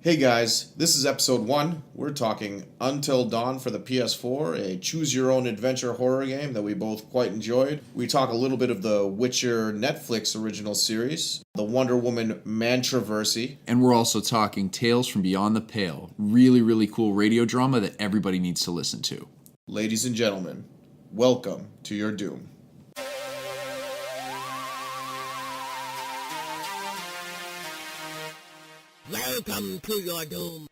Hey guys, this is episode 1. We're talking Until Dawn for the PS4, a choose-your-own-adventure horror game that we both quite enjoyed. We talk a little bit of the Witcher Netflix original series, the Wonder Woman Mantraversy. And we're also talking Tales from Beyond the Pale, really cool radio drama that everybody needs to listen to. Ladies and gentlemen, welcome to your doom. Welcome to your doom.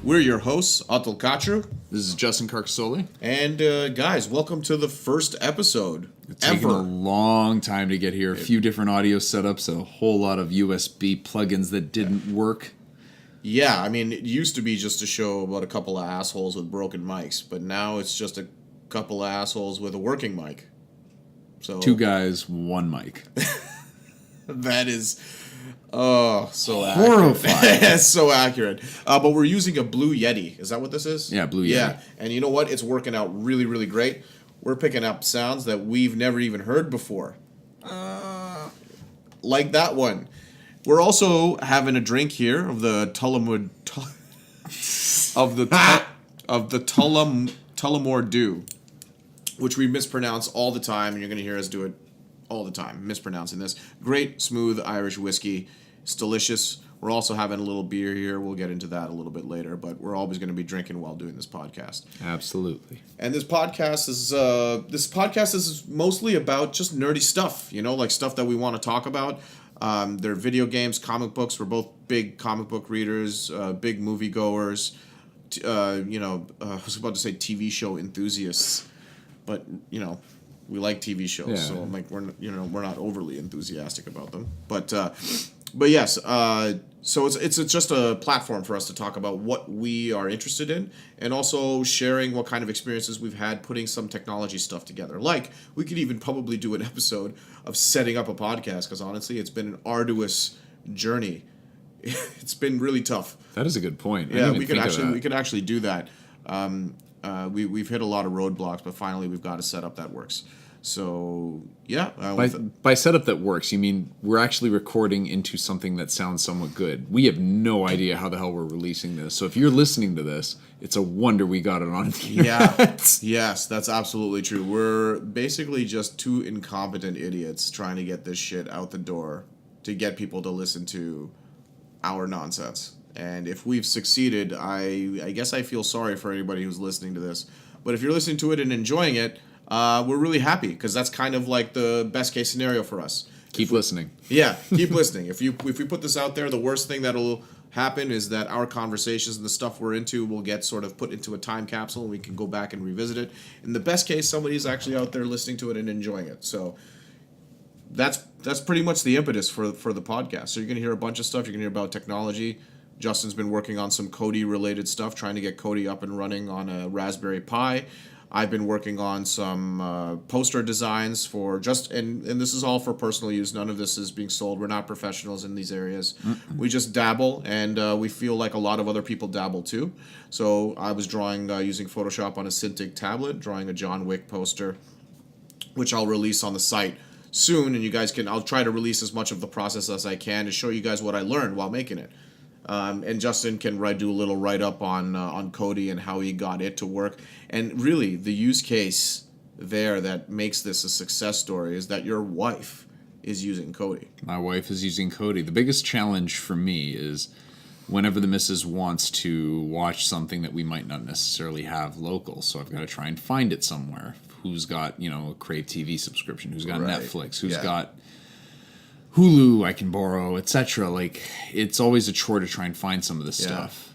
We're your hosts, Atul Kachru. This is Justin Carcassoli. And guys, welcome to the first episode It's taken a long time to get here. A few different audio setups, a whole lot of USB plugins that didn't work. Yeah, I mean, it used to be just a show about a couple of assholes with broken mics, but now it's just a couple of assholes with a working mic. So 2 guys, 1 mic. that is, so Horrifying. accurate. It's so accurate. But we're using a Blue Yeti. Is that what this is? Yeah, Blue Yeti. Yeah, and you know what? It's working out really great. We're picking up sounds that we've never even heard before. Like that one. We're also having a drink here of the Tullamore Tullamore Dew, which we mispronounce all the time, and you're going to hear us do it all the time, mispronouncing this. Great, smooth Irish whiskey. It's delicious. We're also having a little beer here. We'll get into that a little bit later, but we're always going to be drinking while doing this podcast. Absolutely. And this podcast is mostly about just nerdy stuff, like stuff that we want to talk about. They're video games, comic books. We're both big comic book readers, big moviegoers. I was about to say TV show enthusiasts, but we like TV shows, Yeah. so we're not overly enthusiastic about them. But yes, so it's just a platform for us to talk about what we are interested in, and also sharing what kind of experiences we've had putting some technology stuff together. Like, we could even probably do an episode of setting up a podcast, because honestly, it's been an arduous journey. It's been really tough. That is a good point. Yeah, we could actually do that. We've hit a lot of roadblocks, but finally we've got a setup that works. So yeah, By setup that works, you mean we're actually recording into something that sounds somewhat good. We have no idea how the hell we're releasing this. So if you're listening to this, it's a wonder we got it on the internet. Yes, that's absolutely true. We're basically just 2 incompetent idiots trying to get this shit out the door to get people to listen to our nonsense. And if we've succeeded, I guess I feel sorry for anybody who's listening to this. But if you're listening to it and enjoying it, we're really happy, because that's kind of like the best case scenario for us. Keep listening. Yeah, keep listening. If we put this out there, the worst thing that'll happen is that our conversations and the stuff we're into will get sort of put into a time capsule, and we can go back and revisit it. In the best case, somebody's actually out there listening to it and enjoying it. So that's pretty much the impetus for the podcast. So you're going to hear a bunch of stuff. You're going to hear about technology. Justin's been working on some Kodi-related stuff, trying to get Kodi up and running on a Raspberry Pi. I've been working on some poster designs for and this is all for personal use. None of this is being sold. We're not professionals in these areas. Mm-mm. We just dabble, and we feel like a lot of other people dabble too. So I was drawing using Photoshop on a Cintiq tablet, drawing a John Wick poster, which I'll release on the site soon, and I'll try to release as much of the process as I can to show you guys what I learned while making it. And Justin can do a little write-up on Kodi and how he got it to work. And really, the use case there that makes this a success story is that your wife is using Kodi. My wife is using Kodi. The biggest challenge for me is whenever the missus wants to watch something that we might not necessarily have local. So I've got to try and find it somewhere. Who's got, a Crave TV subscription? Who's got Netflix? Who's got Hulu I can borrow, etc. Like, it's always a chore to try and find some of this stuff.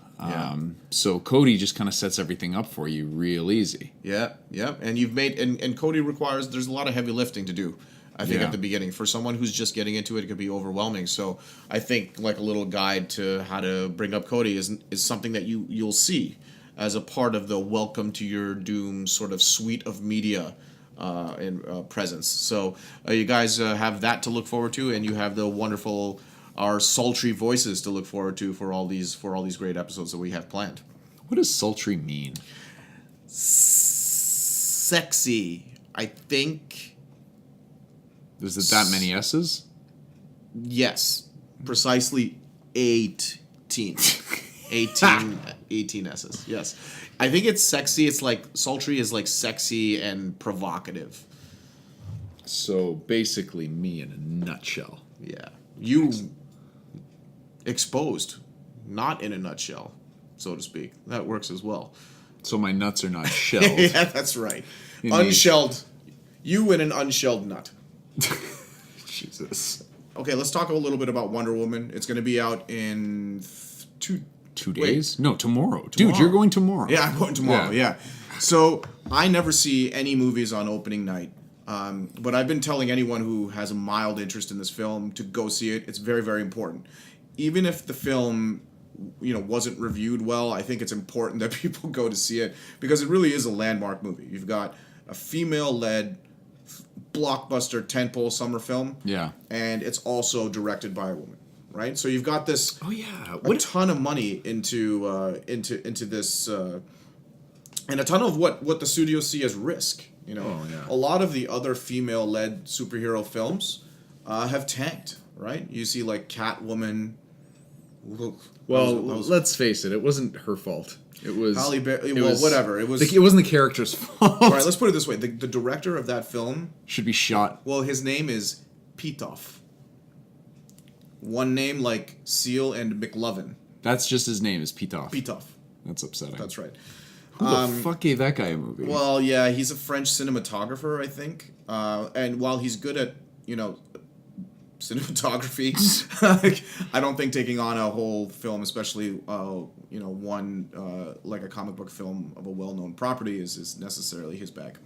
So Kodi just kind of sets everything up for you real easy. Yeah. And you've made, and Kodi requires, there's a lot of heavy lifting to do. I think Yeah. at the beginning, for someone who's just getting into it, it could be overwhelming. So I think like a little guide to how to bring up Cody is something that you'll see as a part of the Welcome to Your Doom sort of suite of media and presence. So you guys have that to look forward to, and you have the wonderful our sultry voices to look forward to for all these great episodes that we have planned. What does sultry mean? Sexy, I think. Is it that many S's? Yes, precisely 18. 18 S's. Yes. I think it's sexy. It's like sultry is like sexy and provocative. So basically, me in a nutshell. Yeah. You exposed, not in a nutshell, so to speak. That works as well. So my nuts are not shelled. Yeah, that's right. You Unshelled. You in an unshelled nut. Jesus. Okay, let's talk a little bit about Wonder Woman. It's going to be out in 2 days? No, tomorrow. Dude, you're going tomorrow. Yeah, I'm going tomorrow. Yeah. So I never see any movies on opening night. But I've been telling anyone who has a mild interest in this film to go see it. It's very, very important. Even if the film, wasn't reviewed well, I think it's important that people go to see it because it really is a landmark movie. You've got a female-led blockbuster tentpole summer film. Yeah. And it's also directed by a woman, right? So you've got this Oh, yeah. a ton of money into this and a ton of what the studios see as risk. Oh, yeah. A lot of the other female-led superhero films have tanked, right? You see like Catwoman. Well, those- let's face it. It wasn't her fault. It was... Halle Berry. it Well, was- whatever. It was. It wasn't the character's fault. All right, let's put it this way: the director of that film. Should be shot. Well, his name is Pitoff. One name like Seal and McLovin. That's just his name, is Pitoff. Pitoff. That's upsetting. That's right. Who the fuck gave that guy a movie? Well, yeah, he's a French cinematographer, I think. And while he's good at, cinematography, I don't think taking on a whole film, especially, one, like a comic book film of a well-known property is necessarily his bag.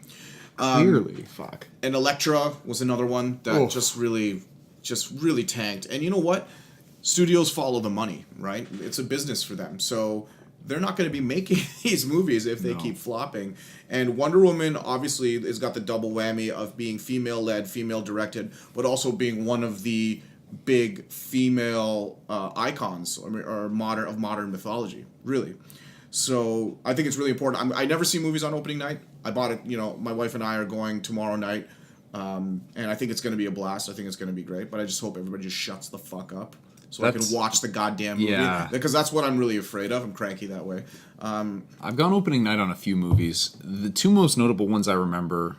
Clearly. Fuck. And Elektra was another one that Oh. just really tanked. And you know what? Studios follow the money, right? It's a business for them. So they're not going to be making these movies if they keep flopping. And Wonder Woman obviously has got the double whammy of being female-led, female-directed, but also being one of the big female icons or modern mythology, really. So I think it's really important. I never see movies on opening night. I bought it. My wife and I are going tomorrow night, and I think it's going to be a blast. I think it's going to be great. But I just hope everybody just shuts the fuck up so I can watch the goddamn movie. Yeah. Because that's what I'm really afraid of. I'm cranky that way. I've gone opening night on a few movies. The two most notable ones I remember,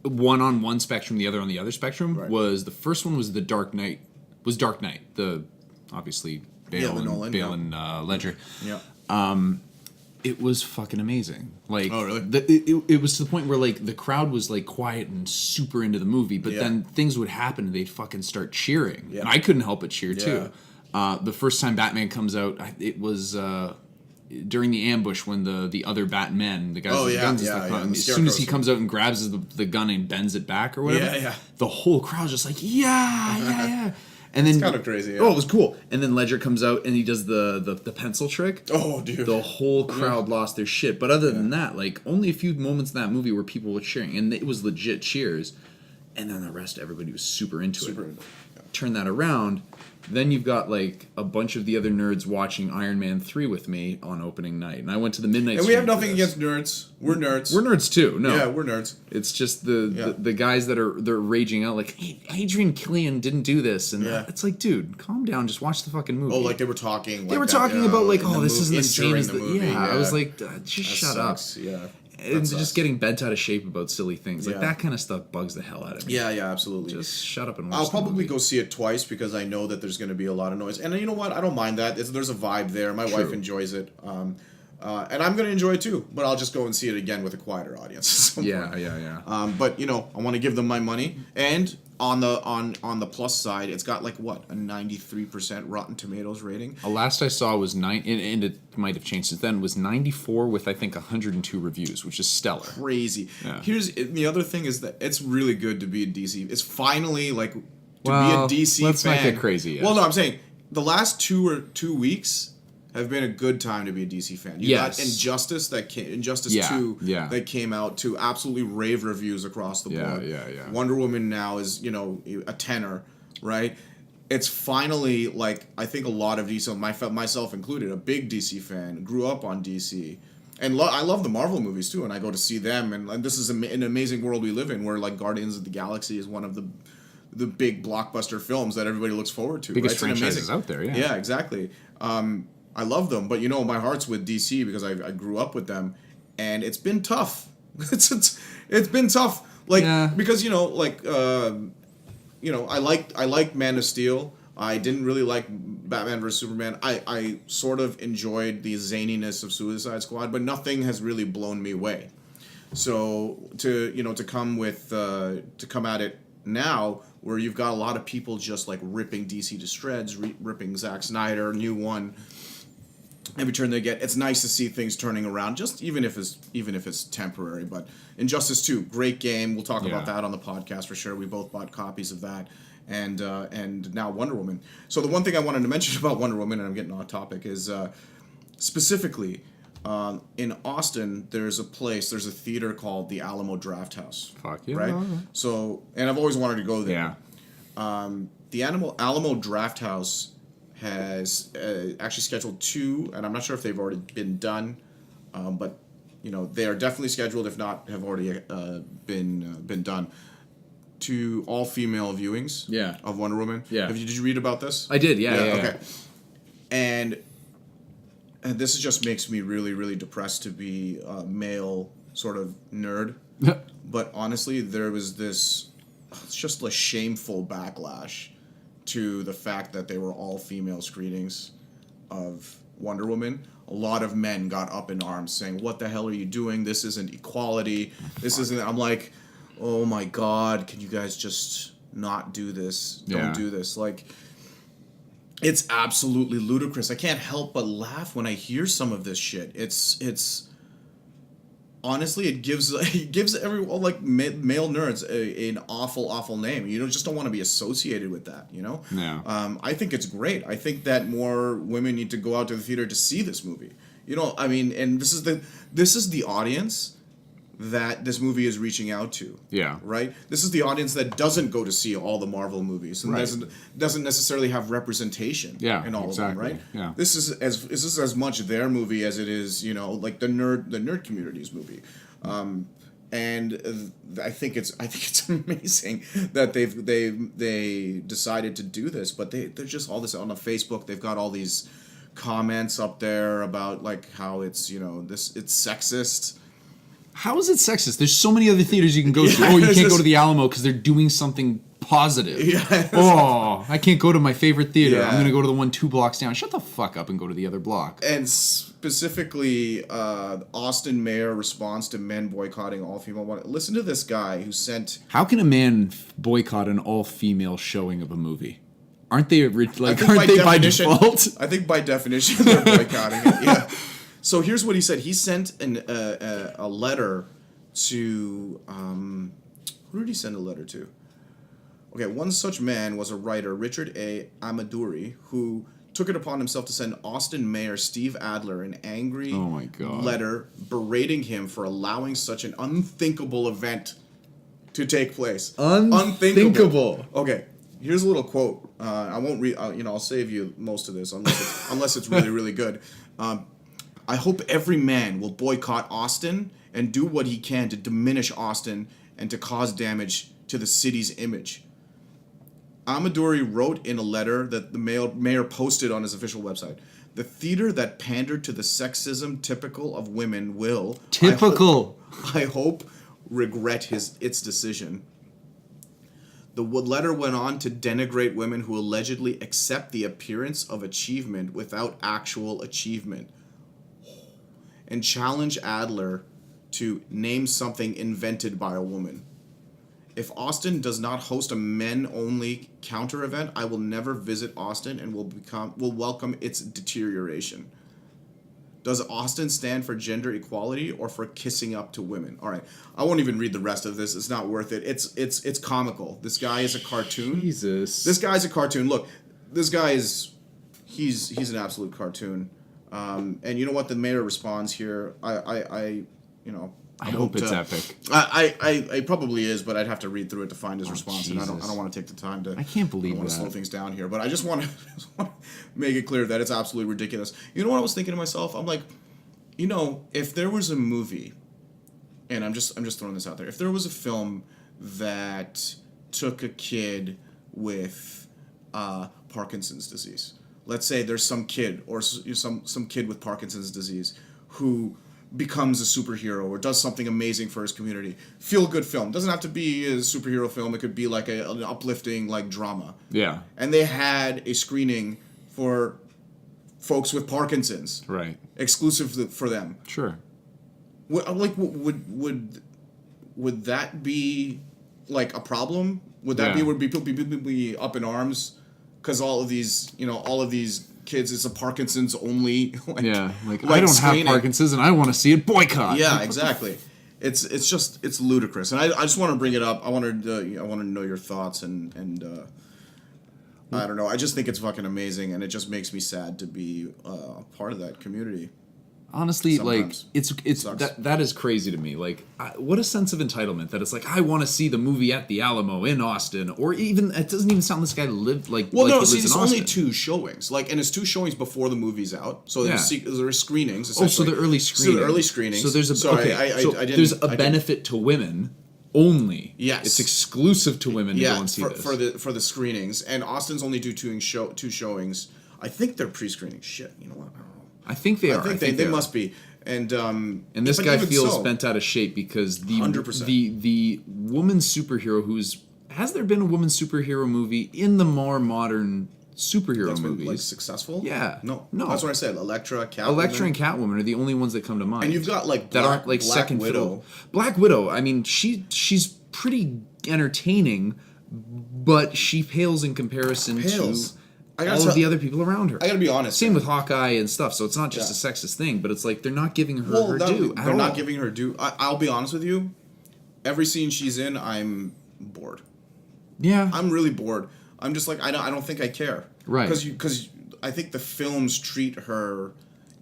one on one spectrum, the other on the other spectrum, Right. was the first one was The Dark Knight. Was Dark Knight, the obviously Bale the and Nolan, Bale yeah. and Ledger. Yeah. It was fucking amazing. Like, Oh, really? It was to the point where like the crowd was like quiet and super into the movie, but Yeah. then things would happen and they'd fucking start cheering, Yeah. and I couldn't help but cheer Yeah. too. The first time Batman comes out, it was during the ambush when the other Batmen, the guys Oh, with the yeah, guns, and yeah, stuff, yeah, come out, the as soon as he scarecrows. comes out and grabs the gun and bends it back or whatever, Yeah, yeah. the whole crowd's just like yeah. And then kind of crazy, yeah. Oh, it was cool. And then Ledger comes out and he does the pencil trick. Oh, dude. The whole crowd lost their shit. But other than that, like, only a few moments in that movie where people were cheering, and it was legit cheers. And then the rest, everybody was super into it. Yeah. Turn that around, then you've got like a bunch of the other nerds watching Iron Man 3 with me on opening night, and I went to the midnight. And we have screening nothing for this. against nerds. We're nerds. We're nerds too. No, Yeah, we're nerds. it's just Yeah. the guys that they're raging out like, hey, Adrian Killian didn't do this, and Yeah. it's like, dude, calm down, just watch the fucking movie. Oh, like they were talking. They were that, talking about like, in oh, the this isn't the same during as the movie. yeah. I was yeah. like, just That shut sucks. up. Yeah. And That sucks. just getting bent out of shape about silly things like Yeah. that kind of stuff bugs the hell out of me. Yeah, yeah, absolutely. Just shut up and watch. I'll the probably movie. go see it twice because I know that there's going to be a lot of noise. And you know what? I don't mind that. There's a vibe there. My wife enjoys it. And I'm going to enjoy it too. But I'll just go and see it again with a quieter audience. at some point. Yeah. But, I want to give them my money. And on the plus side, it's got like what, a 93% Rotten Tomatoes rating. The last I saw was and it might have changed since then, was 94 with I think 102 reviews, which is stellar. Crazy. Yeah. Here's the other thing is that it's really good to be a DC. It's finally like to Well, be a DC let's fan. not get crazy yet. Well, no, I'm saying the last 2 weeks have been a good time to be a DC fan. You Yes. got Injustice Yeah, 2 yeah. that came out to absolutely rave reviews across the Yeah, board. yeah. Wonder Woman now is, a tenor, right? It's finally like I think a lot of DC, myself included, a big DC fan, grew up on DC. And I love the Marvel movies too, and I go to see them. And this is an amazing world we live in, where like Guardians of the Galaxy is one of the big blockbuster films that everybody looks forward to. Biggest right? It's franchises out there, yeah. Yeah, exactly. I love them, but my heart's with DC because I grew up with them, and it's been tough. it's been tough, like Yeah. because I liked Man of Steel. I didn't really like Batman vs Superman. I sort of enjoyed the zaniness of Suicide Squad, but nothing has really blown me away. So to come at it now, where you've got a lot of people just like ripping DC to shreds, ripping Zack Snyder, new one. Every turn they get, it's nice to see things turning around, just even if it's temporary. But Injustice 2, great game. We'll talk about Yeah. that on the podcast for sure. We both bought copies of that, and now Wonder Woman. So the one thing I wanted to mention about Wonder Woman, and I'm getting off topic, is specifically in Austin, there's a theater called the Alamo Drafthouse. Fuck yeah. Right. So, and I've always wanted to go there. Yeah. The Alamo Drafthouse has actually scheduled 2, and I'm not sure if they've already been done, but they are definitely scheduled, if not have already been done. 2 all-female viewings. Yeah. Of Wonder Woman. Yeah. Did you read about this? I did, yeah. Okay. And this just makes me really, really depressed to be a male sort of nerd. But honestly, there was it's just a shameful backlash to the fact that they were all female screenings of Wonder Woman. A lot of men got up in arms saying, "What the hell are you doing? This isn't equality. This isn't." I'm like, "Oh my God, can you guys just not do this? Don't Yeah. do this." Like, it's absolutely ludicrous. I can't help but laugh when I hear some of this shit. It's honestly, it gives everyone, like male nerds, an awful name. You just don't want to be associated with that. Yeah. I think it's great. I think that more women need to go out to the theater to see this movie. I mean, and this is the audience that this movie is reaching out to. Yeah. Right? This is the audience that doesn't go to see all the Marvel movies and Right. doesn't necessarily have representation Yeah, in all of them, exactly. right? Yeah. This is as much their movie as it is, like the nerd community's movie. And I think it's amazing that they decided to do this, but they're just all this on the Facebook. They've got all these comments up there about like how it's it's sexist. How is it sexist? There's so many other theaters you can go to. Yeah, Oh, you it's can't go just- to the Alamo because they're doing something positive. Yeah. Oh, I can't go to my favorite theater. Yeah. I'm going to go to the one 2 blocks down. Shut the fuck up and go to the other block. And specifically, Austin mayor responds to men boycotting all-female one. Listen to this guy who sent. How can a man boycott an all-female showing of a movie? Aren't they I think aren't they by default? I think by definition they're boycotting it. Yeah. So here's what he said. He sent a letter to who did he send a letter to? Okay, one such man was a writer, Richard A. Amaduri, who took it upon himself to send Austin Mayor Steve Adler an angry Oh my God. letter berating him for allowing such an unthinkable event to take place. Unthinkable. Okay, here's a little quote. I won't read. I'll save you most of this unless it's really, really good. I hope every man will boycott Austin and do what he can to diminish Austin and to cause damage to the city's image. Amaduri wrote in a letter that the mayor posted on his official website. The theater that pandered to the sexism typical of women will, I hope regret its decision. The letter went on to denigrate women who allegedly accept the appearance of achievement without actual achievement, and challenge Adler to name something invented by a woman. if Austin does not host a men-only counter event, I will never visit Austin and will welcome its deterioration. Does Austin stand for gender equality or for kissing up to women? All right, I won't even read the rest of this. It's not worth it. It's comical. This guy is a cartoon. Jesus. This guy's a cartoon. Look, this guy is he's an absolute cartoon. And you know what? The mayor responds here. I hope it's won't, epic. I probably is, but I'd have to read through it to find his response, and I Jesus. don't want to take the time to. I can't believe I want to that. slow things down here, but I just want to make it clear that it's absolutely ridiculous. You know what I was thinking to myself? I'm like, if there was a movie, and I'm just throwing this out there, if there was a film that took a kid with Parkinson's disease, let's say there's some kid or some kid with Parkinson's disease who becomes a superhero or does something amazing for his community. Feel good film. Doesn't have to be a superhero film. It could be like an uplifting like drama. Yeah. And they had a screening for folks with Parkinson's. Right. Exclusive for them. Sure. Would that be like a problem? Would that would people be up in arms because all of these kids, it's a Parkinson's only. I don't screening. have Parkinson's and I want to see it. Boycott. Yeah, exactly. It's ludicrous, and I just want to bring it up. I wanted to know your thoughts, and I don't know. I just think it's fucking amazing, and it just makes me sad to be part of that community. Honestly, Sometimes. like it's Sucks. that is crazy to me. Like, what a sense of entitlement that it's like I want to see the movie at the Alamo in Austin, or even it doesn't even sound this guy lived like. Well, like no, he see, lives it's in only Austin. 2 showings, and it's 2 showings before the movie's out. So there are screenings. Oh, so Essentially. the early screenings. So the early screenings. So there's a Sorry, okay. I didn't. There's a benefit to women only. Yes. It's exclusive to women to go and see this. for the screenings, and Austin's only doing 2 showings. I think they're pre-screening. Shit, you know what? I don't know. I think they are. I think they must be. And this but guy even feels so, bent out of shape because the 100%. the woman superhero has there been a woman superhero movie in the more modern superhero that's been movies? successful. Yeah. No. No. That's what I said. Elektra, Catwoman. Elektra and Catwoman are the only ones that come to mind. And you've got that aren't like Black second Widow. fiddle. Black Widow. I mean, she's pretty entertaining, but she pales in comparison Pales. to I gotta all tell- of the other people around her. I gotta be honest. Same man. with Hawkeye and stuff. So it's not just a sexist thing, but it's like they're not giving her her due. They're not giving her due. I'll be honest with you. Every scene she's in, I'm bored. Yeah. I'm really bored. I'm just like I don't think I care. Right. Because I think the films treat her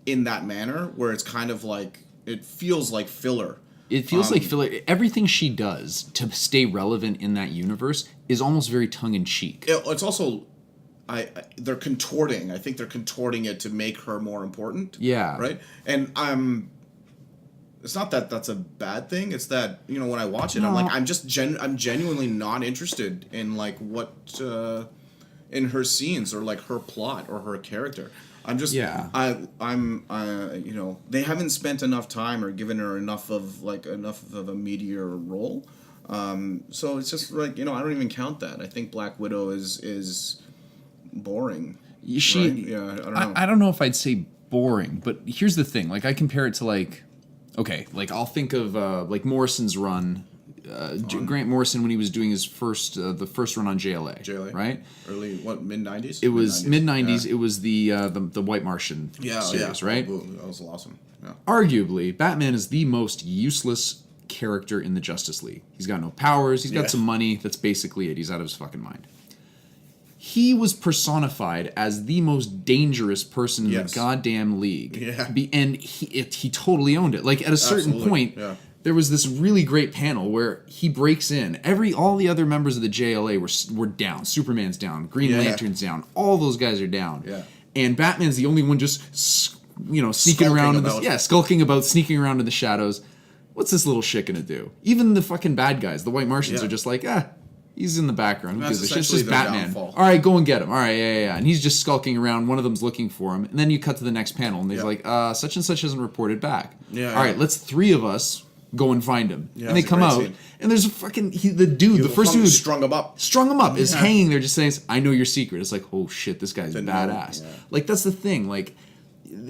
in that manner where it's kind of like it feels like filler. It feels like filler. Everything she does to stay relevant in that universe is almost very tongue in cheek. It's also. They're contorting. I think they're contorting it to make her more important. Yeah. Right. And it's not that that's a bad thing. It's that when I watch it, I'm like I'm genuinely not interested in like what in her scenes or like her plot or her character. I'm just I'm they haven't spent enough time or given her enough of a meteor role. So it's just like I don't even count that. I think Black Widow is boring. Right? Yeah, I don't know. I don't know if I'd say boring, but here's the thing. Like I compare it to I'll think of like Morrison's run. Grant Morrison when he was doing his the first run on JLA, right? Early mid 90s. It was mid 90s. It was the White Martian series, right? That was awesome. Yeah. Arguably, Batman is the most useless character in the Justice League. He's got no powers. He's got some money. That's basically it. He's out of his fucking mind. He was personified as the most dangerous person in the goddamn league. Yeah. And he totally owned it. Like, at a certain point, there was this really great panel where he breaks in. All the other members of the JLA were down. Superman's down. Green Lantern's down. All those guys are down. Yeah. And Batman's the only one just, sneaking around skulking about, sneaking around in the shadows. What's this little shit gonna do? Even the fucking bad guys, the White Martians, are just like, he's in the background. Who gives a shit? It's just Batman. Downfall. All right, go and get him. All right, yeah. And he's just skulking around. One of them's looking for him. And then you cut to the next panel, and they're like, such and such hasn't reported back. Yeah. All right, let's 3 of us go and find him. Yeah, and they come out, and there's a fucking the first dude strung him up. Is hanging there, just saying, "I know your secret." It's like, oh shit, this guy's badass. Yeah. Like that's the thing. Like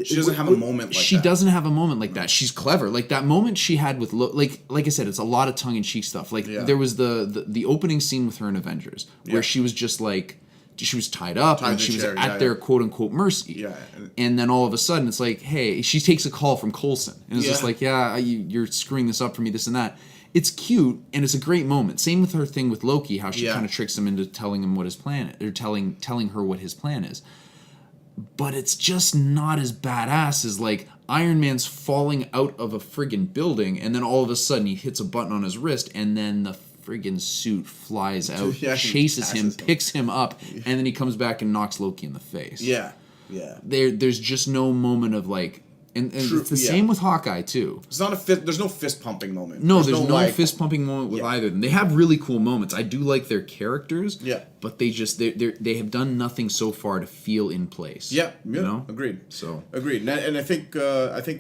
She doesn't have a moment like she that. doesn't have a moment like that. She's clever. Like that moment she had with like I said, it's a lot of tongue in cheek stuff. Like Yeah. there was the opening scene with her in Avengers where Yeah. she was just like she was tied up Tied and to she the was chair, at yeah, their yeah. quote unquote mercy. Yeah. And then all of a sudden it's like, hey, she takes a call from Coulson and it's just Yeah. like, yeah, you're screwing this up for me, this and that. It's cute and it's a great moment. Same with her thing with Loki, how she Yeah. kind of tricks him into telling him what his plan is, or telling her what his plan is. But it's just not as badass as like Iron Man's falling out of a friggin' building and then all of a sudden he hits a button on his wrist and then the friggin' suit flies out, Yeah, he chases him, passes him. picks him up, and then he comes back and knocks Loki in the face. Yeah. Yeah. There's just no moment of like, and True, it's the yeah. same with Hawkeye too. It's not a fist. There's no fist pumping moment. No, there's no like, fist pumping moment with Yeah. either of them. They have really cool moments. I do like their characters. Yeah. But they have done nothing so far to feel in place. Yeah. You know? Agreed. So Agreed. And I think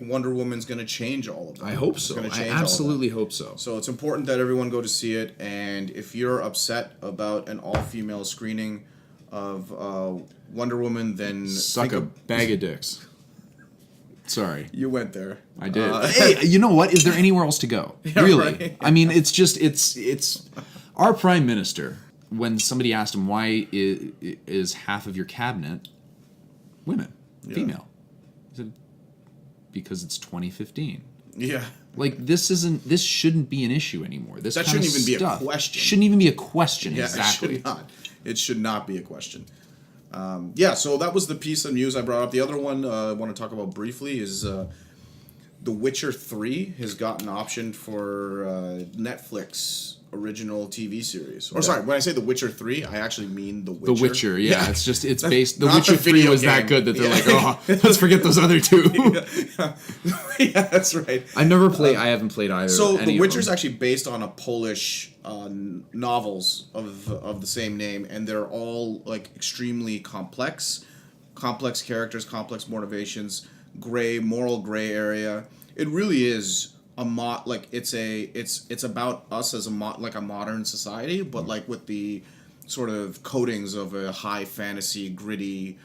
Wonder Woman's going to change all of that. I hope It's so. gonna I change all of that. absolutely hope so. So it's important that everyone go to see it. And if you're upset about an all-female screening of Wonder Woman, then Suck a bag of dicks. Sorry. You went there. I did. Hey, you know what? Is there anywhere else to go? Really? right. I mean, it's our prime minister. When somebody asked him why is half of your cabinet women, female, he said because it's 2015. Yeah. Like this shouldn't be an issue anymore. This That kind shouldn't of even be a stuff question. Shouldn't even be a question. Yeah, Exactly. it should not. It should not be a question. So that was the piece of news I brought up. The other one I want to talk about briefly is The Witcher 3 has gotten optioned for Netflix original TV series. Or sorry, when I say The Witcher 3, I actually mean The Witcher. The Witcher, yeah. It's just it's based. The Not Witcher the 3 video was that game. good that they're Yeah. like, oh, let's forget those other two. Yeah, that's right. I never played. I haven't played either. So any The of Witcher's them. actually based on a Polish novels of the same name, and they're all like extremely complex characters, complex motivations, moral gray area. It really is it's about us as a modern society, but like with the sort of coatings of a high fantasy, gritty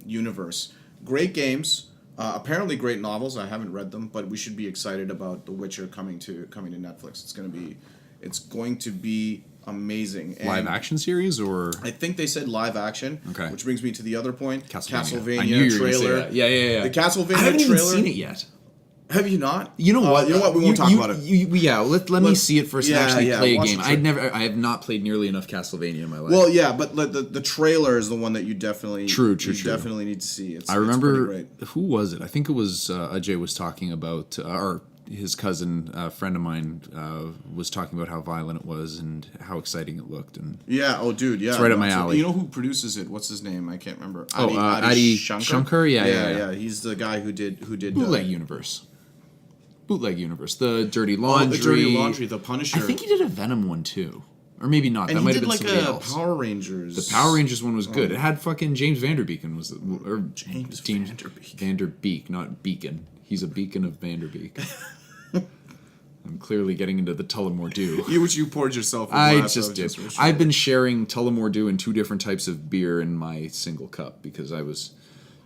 universe. Great games. Apparently great novels. I haven't read them, but we should be excited about The Witcher coming to Netflix. It's going to be amazing. And Live action series or I think they said live action. Okay. Which brings me to the other point. Castlevania. I knew you were gonna say trailer. that. Yeah. The Castlevania I haven't trailer. even seen it yet. Have you not? You know what? You know what? We won't talk about it. Let me see it first and actually play a watch game. the I have not played nearly enough Castlevania in my life. Well, yeah, but the trailer is the one that you definitely True. definitely need to see. I remember it's pretty great. who was it? I think it was Ajay was talking about, or his cousin, a friend of mine, was talking about how violent it was and how exciting it looked. And Yeah. Oh, dude. Yeah. It's right up my alley. You know who produces it? What's his name? I can't remember. Adi Shankar? Yeah. He's the guy who did Bootleg Universe. Bootleg Universe. The Dirty Laundry. The Dirty Laundry. The Punisher. I think he did a Venom one too. Or maybe not. And that he might did have been like somebody a else. Power Rangers. The Power Rangers one was good. It had fucking James Vanderbeek or James Vanderbeek. Vanderbeek, not Beacon. He's a beacon of Vanderbeek. I'm clearly getting into the Tullamore Dew. You poured yourself. I just did. I've been sharing Tullamore Dew and two different types of beer in my single cup because I was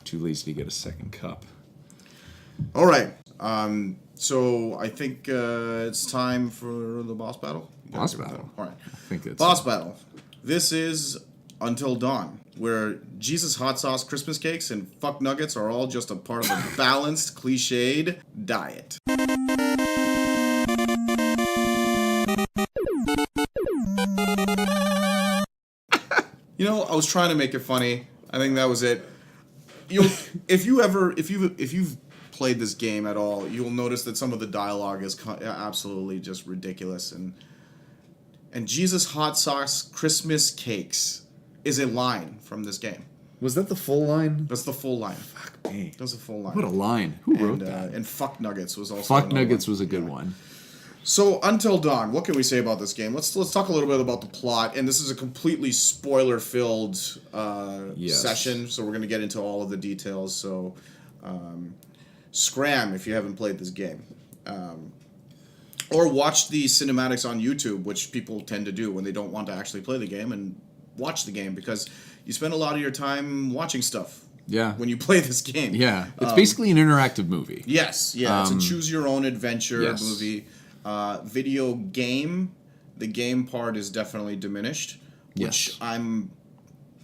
too lazy to get a second cup. All right. So I think it's time for the boss battle. Boss battle. All right. I think it's Boss battle. This is Until Dawn, where Jesus hot sauce Christmas cakes and fuck nuggets are all just a part of a balanced, cliched diet. You know, I was trying to make it funny. I think that was it. If you've played this game at all, you'll notice that some of the dialogue is absolutely just ridiculous. And Jesus hot sauce Christmas cakes is a line from this game. Was that the full line? That's the full line. Fuck me. That's the full line. What a line. Who wrote and, that? And fuck nuggets was also Fuck another Nuggets one. was a good one. So Until Dawn, what can we say about this game? Let's talk a little bit about the plot. And this is a completely spoiler-filled session, so we're going to get into all of the details. So scram if you haven't played this game. Or watch the cinematics on YouTube, which people tend to do when they don't want to actually play the game, and watch the game because you spend a lot of your time watching stuff Yeah. when you play this game. Yeah. It's basically an interactive movie. Yes, yeah, it's a choose your own adventure yes. movie. Video game, the game part is definitely diminished, which Yes. I'm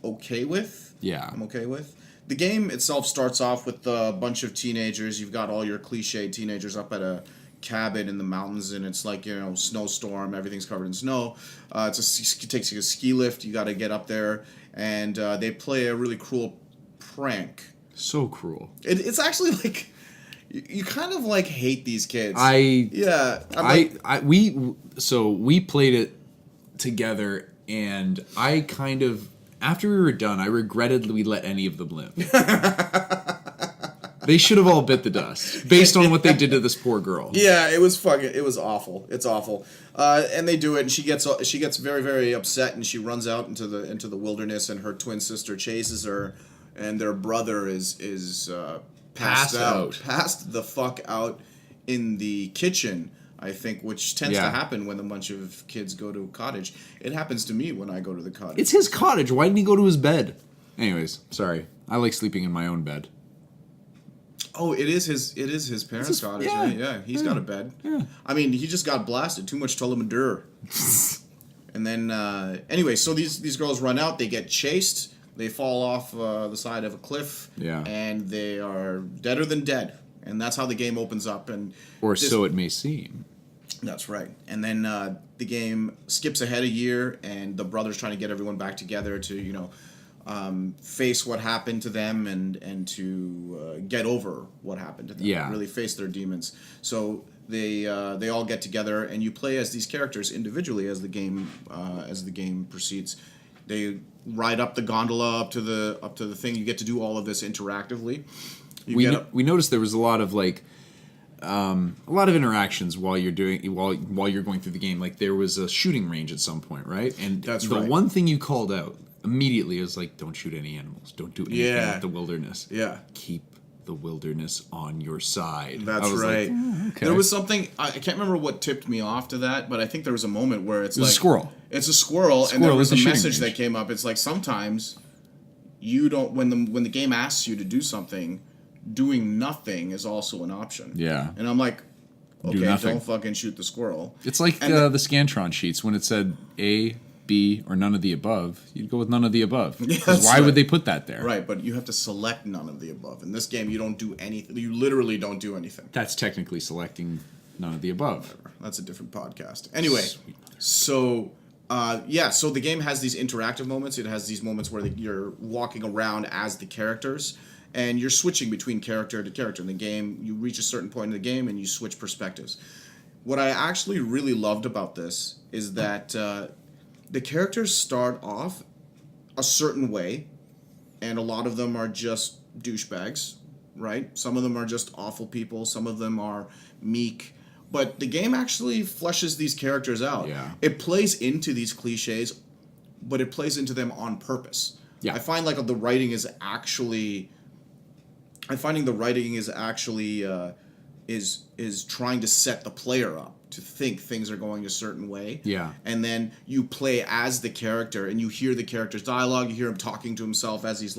okay with. Yeah. I'm okay with. The game itself starts off with a bunch of teenagers. You've got all your cliche teenagers up at a cabin in the mountains, and it's like, snowstorm. Everything's covered in snow. It takes you a ski lift. You got to get up there, and they play a really cruel prank. So cruel. It's actually like you kind of like hate these kids. We played it together, and I kind of, after we were done, I regretted we let any of them live. They should have all bit the dust based on what they did to this poor girl. Yeah, it was awful. It's awful. And they do it, and she gets very, very upset, and she runs out into the wilderness, and her twin sister chases her, and their brother is passed the fuck out in the kitchen, I think, which tends to happen when a bunch of kids go to a cottage. It happens to me when I go to the cottage. It's his cottage. Why didn't he go to his bed? Anyways, sorry. I like sleeping in my own bed. Oh, it is his parents' cottage, right? Yeah, he's got a bed. Yeah. I mean, he just got blasted. Too much Tullamadure. And then, anyway, so these girls run out. They get chased. They fall off the side of a cliff. Yeah. And they are deader than dead. And that's how the game opens up. So it may seem. That's right. And then the game skips ahead a year, and the brother's trying to get everyone back together to, face what happened to them and to get over what happened to them. Yeah. Really face their demons. So they all get together, and you play as these characters individually as the game proceeds. They ride up the gondola up to the thing. You get to do all of this interactively. We noticed there was a lot of interactions while you're going through the game. Like there was a shooting range at some point, right? And that's the right. one thing you called out immediately is like, don't shoot any animals. Don't do anything with the wilderness. Yeah. Keep the wilderness on your side. That's right. Like, okay. There was something, I can't remember what tipped me off to that, but I think there was a moment where it's like a squirrel. It's a squirrel, and there was a message that came up. It's like sometimes you don't, when the game asks you to do something, doing nothing is also an option. Yeah. And I'm like, okay, don't fucking shoot the squirrel. It's like the Scantron sheets when it said A, B, or none of the above. You'd go with none of the above. Because why would they put that there? Right, but you have to select none of the above. In this game, you don't do anything. You literally don't do anything. That's technically selecting none of the above. Whatever. That's a different podcast. Anyway, so the game has these interactive moments. It has these moments where you're walking around as the characters, and you're switching between character to character. In the game, you reach a certain point in the game, and you switch perspectives. What I actually really loved about this is that the characters start off a certain way, and a lot of them are just douchebags, right? Some of them are just awful people. Some of them are meek. But the game actually fleshes these characters out. Yeah. It plays into these cliches, but it plays into them on purpose. Yeah. I find the writing is actually is trying to set the player up to think things are going a certain way. Yeah. And then you play as the character, and you hear the character's dialogue, you hear him talking to himself as he's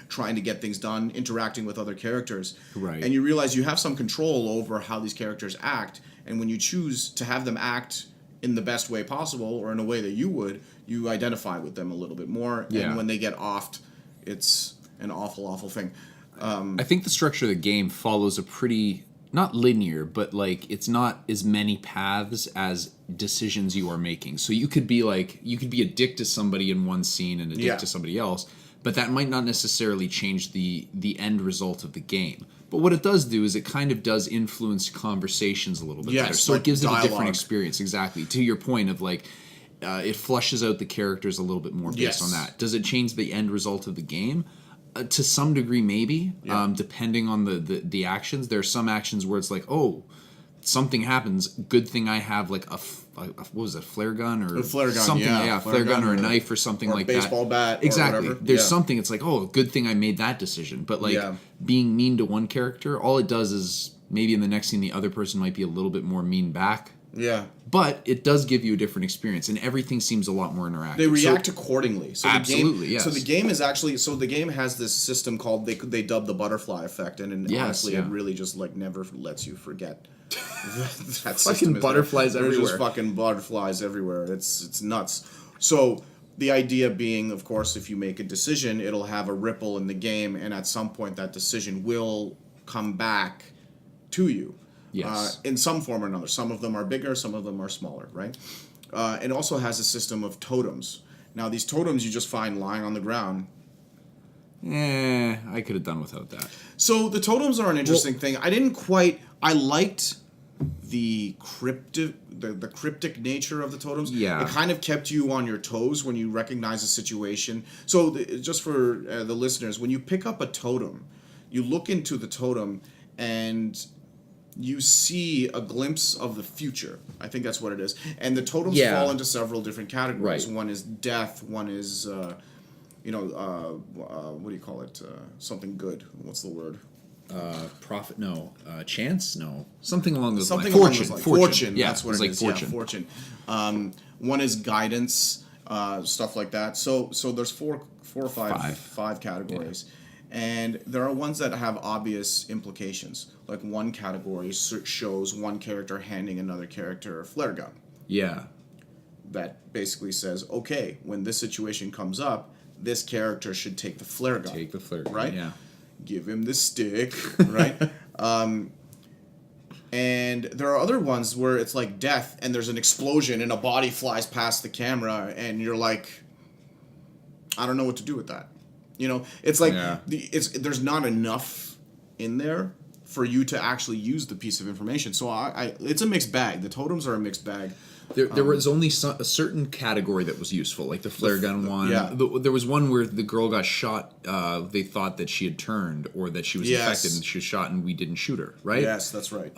trying to get things done, interacting with other characters. Right. And you realize you have some control over how these characters act, and when you choose to have them act in the best way possible, or in a way that you would, you identify with them a little bit more. Yeah. And when they get offed, it's an awful, awful thing. I think the structure of the game follows a pretty, not linear, but it's not as many paths as decisions you are making. So you could be a dick to somebody in one scene and a dick to somebody else, but that might not necessarily change the end result of the game. But what it does do is it kind of does influence conversations a little bit better. So it gives dialogue. it a different experience, exactly. To your point of it flushes out the characters a little bit more based on that. Does it change the end result of the game? To some degree, maybe, depending on the actions. There are some actions where it's like, oh, something happens. Good thing I have what was it, flare gun or a flare gun, something? Flare gun or a knife or something or like that. Baseball bat. Exactly. Or whatever. There's something. It's like, oh, good thing I made that decision. But being mean to one character, all it does is maybe in the next scene the other person might be a little bit more mean back. Yeah. But it does give you a different experience, and everything seems a lot more interactive. They react accordingly. So Absolutely, the game, yes. So the game is actually the game has this system called they dub the butterfly effect, and Yes, honestly, yeah. it really just like never lets you forget. That Fucking system is butterflies there. There's everywhere. just fucking butterflies everywhere. It's nuts. So the idea being, of course, if you make a decision, it'll have a ripple in the game, and at some point that decision will come back to you. Yes. In some form or another. Some of them are bigger, some of them are smaller, right? It also has a system of totems. Now, these totems you just find lying on the ground. I could have done without that. So the totems are an interesting thing. I liked the cryptic nature of the totems. Yeah. It kind of kept you on your toes when you recognize a situation. So just for the listeners, when you pick up a totem, you look into the totem and you see a glimpse of the future. I think that's what it is. And the totems Yeah. fall into several different categories. Right. One is death. One is, what do you call it? Something good. What's the word? Profit? No. Chance? No. Something along those Something lines. along those lines. Fortune. Yeah, That's what it's it like is. fortune. Yeah, fortune. One is guidance, stuff like that. So there's four or five categories. Yeah. And there are ones that have obvious implications. Like one category shows one character handing another character a flare gun. Yeah. That basically says, okay, when this situation comes up, this character should take the flare gun. Take the flare gun, right? yeah. Give him the stick, right? And there are other ones where it's like death, and there's an explosion, and a body flies past the camera, and you're like, I don't know what to do with that. You know, it's like Yeah. there's not enough in there for you to actually use the piece of information. So it's a mixed bag. The totems are a mixed bag. There was only a certain category that was useful, like the flare gun one. yeah. There was one where the girl got shot. They thought that she had turned or that she was Yes. infected, and she was shot, and we didn't shoot her. Right? Yes, that's right.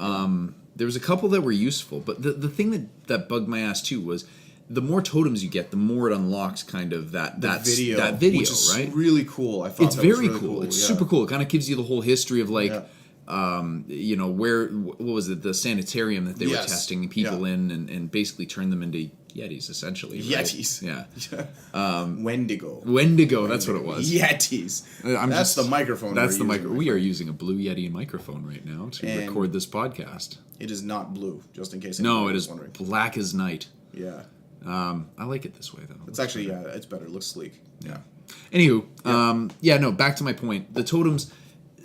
There was a couple that were useful, but the thing that bugged my ass too was the more totems you get, the more it unlocks kind of that video, which is right? really cool. I thought It's that was very really cool. It's yeah. super cool. It kind of gives you the whole history of like, Yeah. what was it, the sanitarium that they were Yes. testing people Yeah. in and basically turned them into Yetis, essentially. Right? Yetis. Yeah. Wendigo. Wendigo, that's what it was. Yetis. That's the microphone. That's the we're microphone. using. We are using a Blue Yeti microphone right now to And- record this podcast. It is not blue, just in case. No, anyone it was is wondering. black as night. Yeah, I like it this way, though. it's actually it's better. It looks sleek. Yeah. Anywho, back to my point. The totems,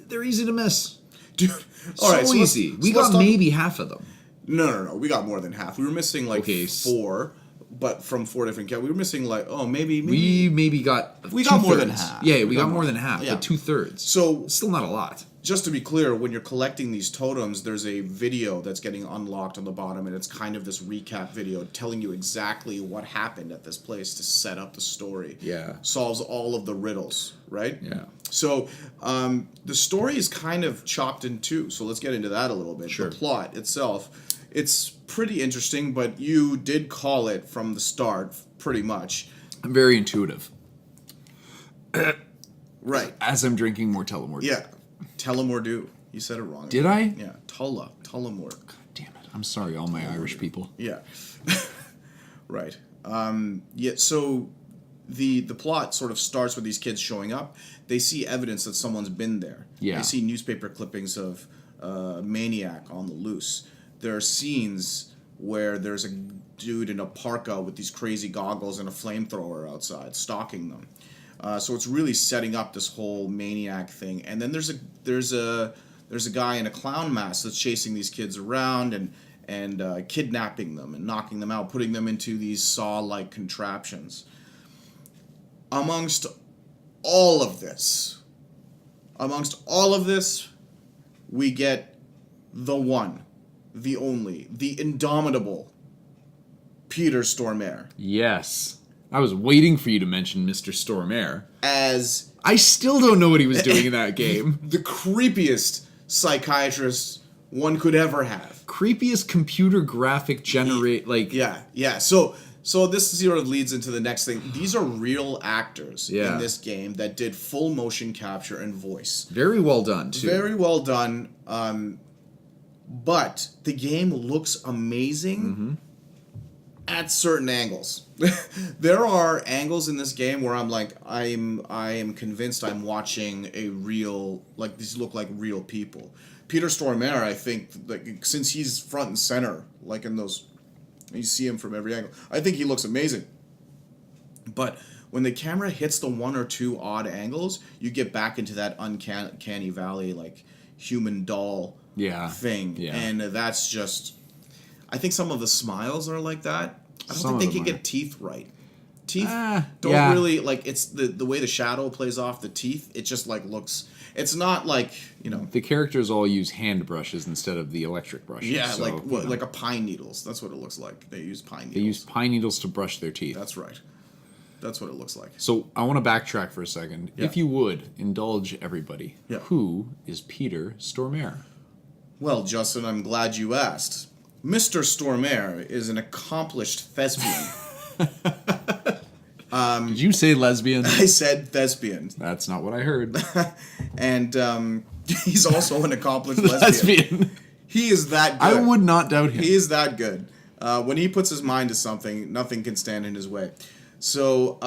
they're easy to miss. Dude. So easy. We got maybe half of them. No. We got more than half. We were missing like Okay, 4, but from 4 different. We were missing like maybe. We maybe got We got more than two-thirds. half. Yeah, we got more than half, Yeah. but 2/3. So Still not a lot. just to be clear, when you're collecting these totems, there's a video that's getting unlocked on the bottom, and it's kind of this recap video telling you exactly what happened at this place to set up the story. Yeah. Solves all of the riddles, right? Yeah. So the story is kind of chopped in two. So let's get into that a little bit. Sure. The plot itself, it's pretty interesting, but you did call it from the start, pretty much. I'm very intuitive. Right. As I'm drinking more Tullamore. Yeah. Tullamore. You said it wrong. Did I? Yeah. Tullamore. Damn it. I'm sorry, all my Irish people. Yeah. Right. So the plot sort of starts with these kids showing up. They see evidence that someone's been there. Yeah. They see newspaper clippings of a maniac on the loose. There are scenes where there's a dude in a parka with these crazy goggles and a flamethrower outside stalking them. So it's really setting up this whole maniac thing. And then there's a guy in a clown mask that's chasing these kids around and kidnapping them and knocking them out, putting them into these saw-like contraptions. Amongst all of this, we get the one, the only, the indomitable Peter Stormare Yes. I was waiting for you to mention Mr. Stormare. as I still don't know what he was doing in that game. the creepiest psychiatrist one could ever have. Creepiest computer graphic Yeah. So this sort of leads into the next thing. These are real actors Yeah. in this game that did full motion capture and voice. very well done too. Very well done. but the game looks amazing at certain angles. There are angles in this game where I'm like, I am convinced I'm watching a real, like, these look like real people. Peter Stormare, I think, like, since he's front and center, like in those, you see him from every angle, I think he looks amazing. But when the camera hits the one or two odd angles, you get back into that uncanny valley, like, human doll thing. Yeah. And that's just, I think some of the smiles are like that. I don't Some think of they can them are. get teeth right. Teeth don't yeah. really, like, it's the way the shadow plays off the teeth, it just, like, looks, it's not like, you know. The characters all use hand brushes instead of the electric brushes. Yeah, so, like you what, know, like a pine needles. That's what it looks like. They use pine needles. they use pine needles to brush their teeth. That's right. That's what it looks like. So I want to backtrack for a second. Yeah. If you would, indulge everybody. Yeah. Who is Peter Stormare? Well, Justin, I'm glad you asked. Mr. Stormare is an accomplished thespian. Did you say lesbian? I said thespian. That's not what I heard. And he's also an accomplished lesbian. Lesbian. He is that good. I would not doubt him. He is that good. When he puts his mind to something, nothing can stand in his way. So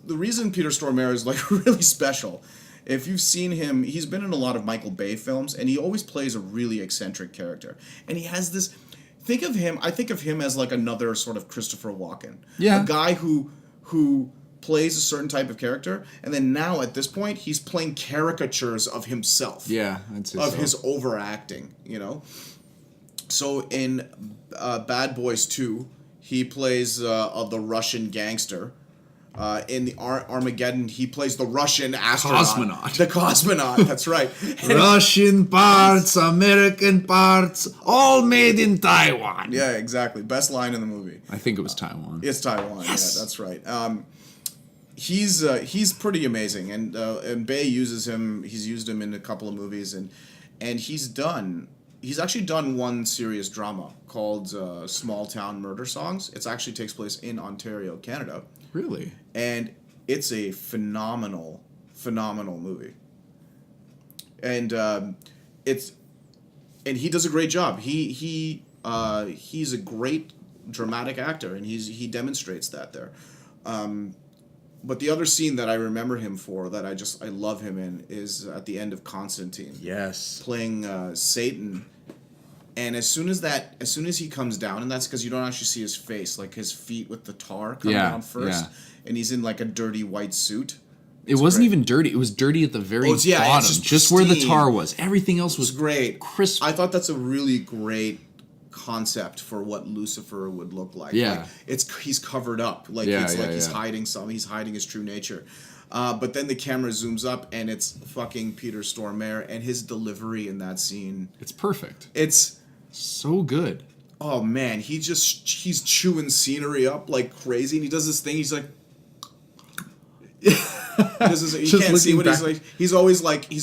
the reason Peter Stormare is like really special, if you've seen him, he's been in a lot of Michael Bay films, and he always plays a really eccentric character. And he has this. Think of him. I think of him as like another sort of Christopher Walken. Yeah. A guy who plays a certain type of character, and then now at this point he's playing caricatures of himself. Yeah, I'd say Of so. his overacting, you know. So in Bad Boys 2, he plays the Russian gangster. In the Armageddon, he plays the Russian astronaut. Cosmonaut. The cosmonaut, that's right. Russian parts, American parts, all made in Taiwan. Yeah, exactly. Best line in the movie. I think it was Taiwan. It's Taiwan. Yes. Yeah, that's right. He's pretty amazing, and Bay uses him. He's used him in a couple of movies, and he's actually done one serious drama called Small Town Murder Songs. It actually takes place in Ontario, Canada, Really? and it's a phenomenal movie. And he does a great job. He's a great dramatic actor, and he demonstrates that there. But the other scene that I remember him for, that I love him in, is at the end of Constantine. Yes. Playing Satan. And as soon as he comes down, and that's because you don't actually see his face, like his feet with the tar come down first, and he's in like a dirty white suit. It wasn't great. even dirty. It was dirty at the very Oh, yeah, bottom, it's just, just where the pristine. tar was. Everything else was It's great. crisp. I thought that's a really great concept for what Lucifer would look like. Yeah. Like, he's covered up. Like Yeah, it's yeah, like he's yeah. hiding something. He's hiding his true nature. But then the camera zooms up, and it's fucking Peter Stormare, and his delivery in that scene. It's perfect. It's So good. oh man, he's chewing scenery up like crazy, and he does this thing. He's like. You Just can't see looking what he's back. like. He's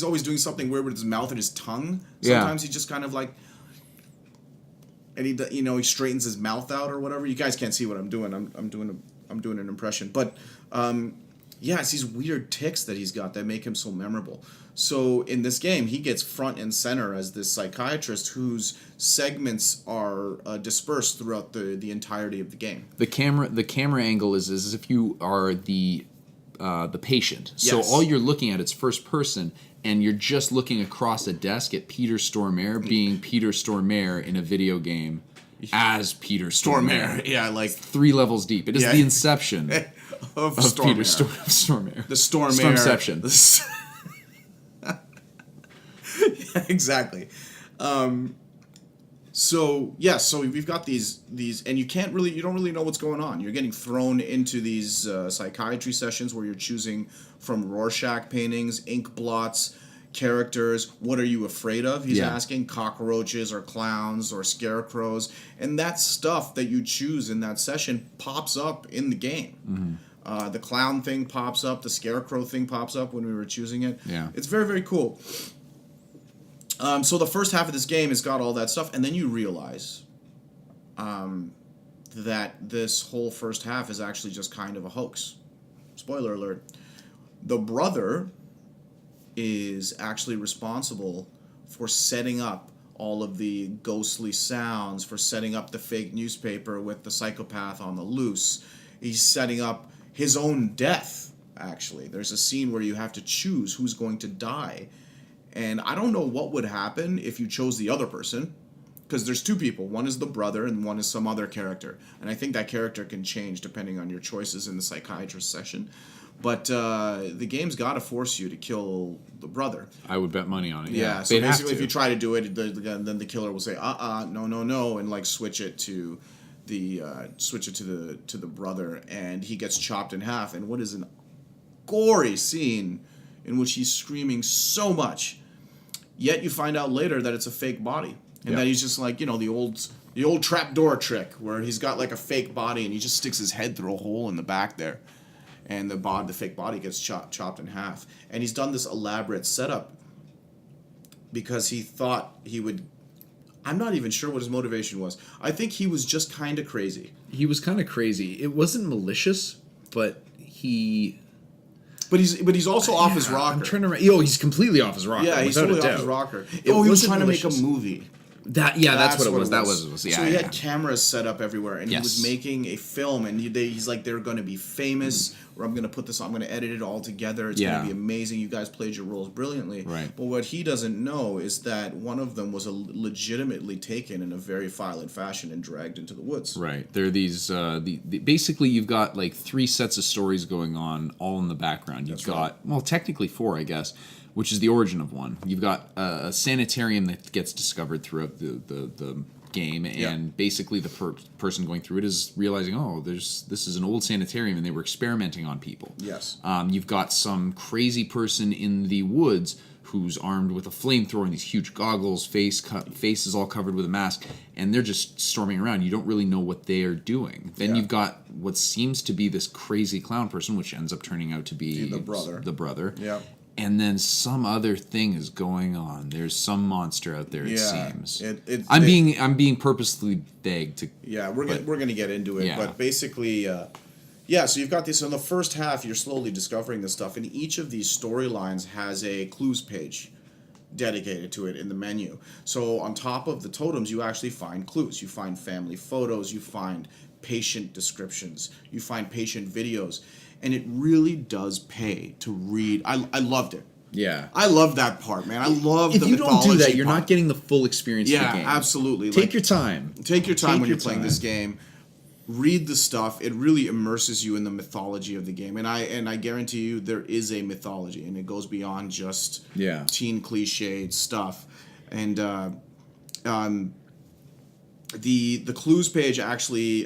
always doing something weird with his mouth and his tongue. Yeah. Sometimes he just kind of like, and he straightens his mouth out or whatever. You guys can't see what I'm doing. I'm doing an impression, but yeah, it's these weird tics that he's got that make him so memorable. So in this game, he gets front and center as this psychiatrist whose segments are dispersed throughout the entirety of the game. The camera angle is as if you are the patient. So Yes. all you're looking at is first person, and you're just looking across a desk at Peter Stormare being Peter Stormare in a video game as Peter Stormare. Yeah, like 3 levels deep. It is Yeah. the inception of of Peter Stormare. Stormare. The Stormare. Stormception. Yeah, exactly. So we've got these, and you don't really know what's going on. You're getting thrown into these psychiatry sessions where you're choosing from Rorschach paintings, ink blots, characters. What are you afraid of? He's Yeah. asking cockroaches or clowns or scarecrows, and that stuff that you choose in that session pops up in the game. The clown thing pops up, the scarecrow thing pops up when we were choosing it. Yeah. It's very, very cool. So the first half of this game has got all that stuff, and then you realize that this whole first half is actually just kind of a hoax. Spoiler alert. The brother is actually responsible for setting up all of the ghostly sounds, for setting up the fake newspaper with the psychopath on the loose. He's setting up his own death, actually. There's a scene where you have to choose who's going to die. And I don't know what would happen if you chose the other person, because there's two people. One is the brother and one is some other character. And I think that character can change depending on your choices in the psychiatrist session. But the game's got to force you to kill the brother. I would bet money on it. Yeah, so They'd have basically, if to. you try to do it, then the killer will say, no, and like switch it to the brother, and he gets chopped in half. And what is an gory scene in which he's screaming so much, yet you find out later that it's a fake body, and that he's just like, the old trapdoor trick where he's got like a fake body and he just sticks his head through a hole in the back there. And the fake body gets chopped in half. And he's done this elaborate setup because he thought he would... I'm not even sure what his motivation was. I think he was just kind of crazy. He was kind of crazy. It wasn't malicious, but he... But he's also off his rocker. I'm trying to... he's completely off his rocker. Yeah, he's without totally a doubt. off his rocker. It He was wasn't trying malicious. to make a movie. That's what it was. That was So he had cameras set up everywhere, and he was Yes. making a film, and he's like, they're going to be famous, or I'm going to put this on, I'm going to edit it all together, it's going to be amazing, you guys played your roles brilliantly. Right. But what he doesn't know is that one of them was legitimately taken in a very violent fashion and dragged into the woods. Right. There are these... basically, you've got like 3 sets of stories going on, all in the background. You've got... Well, technically 4, I guess, which is the origin of one. You've got a sanitarium that gets discovered throughout the game, and basically the person going through it is realizing, this is an old sanitarium, and they were experimenting on people. Yes. You've got some crazy person in the woods who's armed with a flamethrower and these huge goggles, face is all covered with a mask, and they're just storming around. You don't really know what they are doing. Then you've got what seems to be this crazy clown person, which ends up turning out to be The brother. The brother. Yeah. And then some other thing is going on. There's some monster out there. It seems. I'm being purposely vague to. Yeah, we're gonna get into it, but basically, so you've got this in the first half. You're slowly discovering this stuff, and each of these storylines has a clues page dedicated to it in the menu. So on top of the totems, you actually find clues. You find family photos. You find patient descriptions. You find patient videos. And it really does pay to read. I loved it. Yeah. I love that part, man. I love if the you mythology don't do that, you're part. not getting the full experience of the game. Yeah, absolutely. Take your time. Take your time Take when your you're playing time. this game. Read the stuff. It really immerses you in the mythology of the game. And I guarantee you there is a mythology, and it goes beyond just teen cliched stuff. And the clues page actually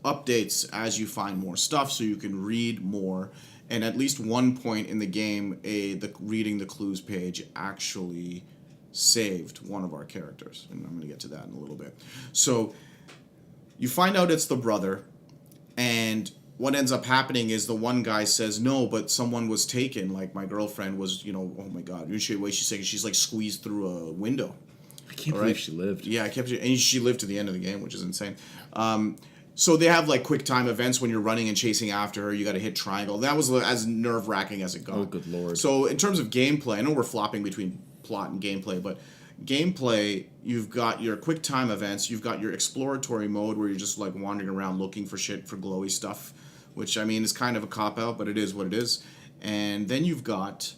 updates as you find more stuff, so you can read more. And at least one point in the game, reading the clues page actually saved one of our characters, and I'm going to get to that in a little bit. So you find out it's the brother, and what ends up happening is the one guy says, no, but someone was taken, like my girlfriend was, oh my god, the way she's saying, she's like squeezed through a window. I can't believe she lived. Yeah, and she lived to the end of the game, which is insane. So they have like quick time events when you're running and chasing after her. You got to hit triangle. That was as nerve wracking as it got. Oh, good lord! So in terms of gameplay, I know we're flopping between plot and gameplay, but gameplay, you've got your quick time events. You've got your exploratory mode where you're just like wandering around looking for shit, for glowy stuff, which I mean is kind of a cop out, but it is what it is. And then you've got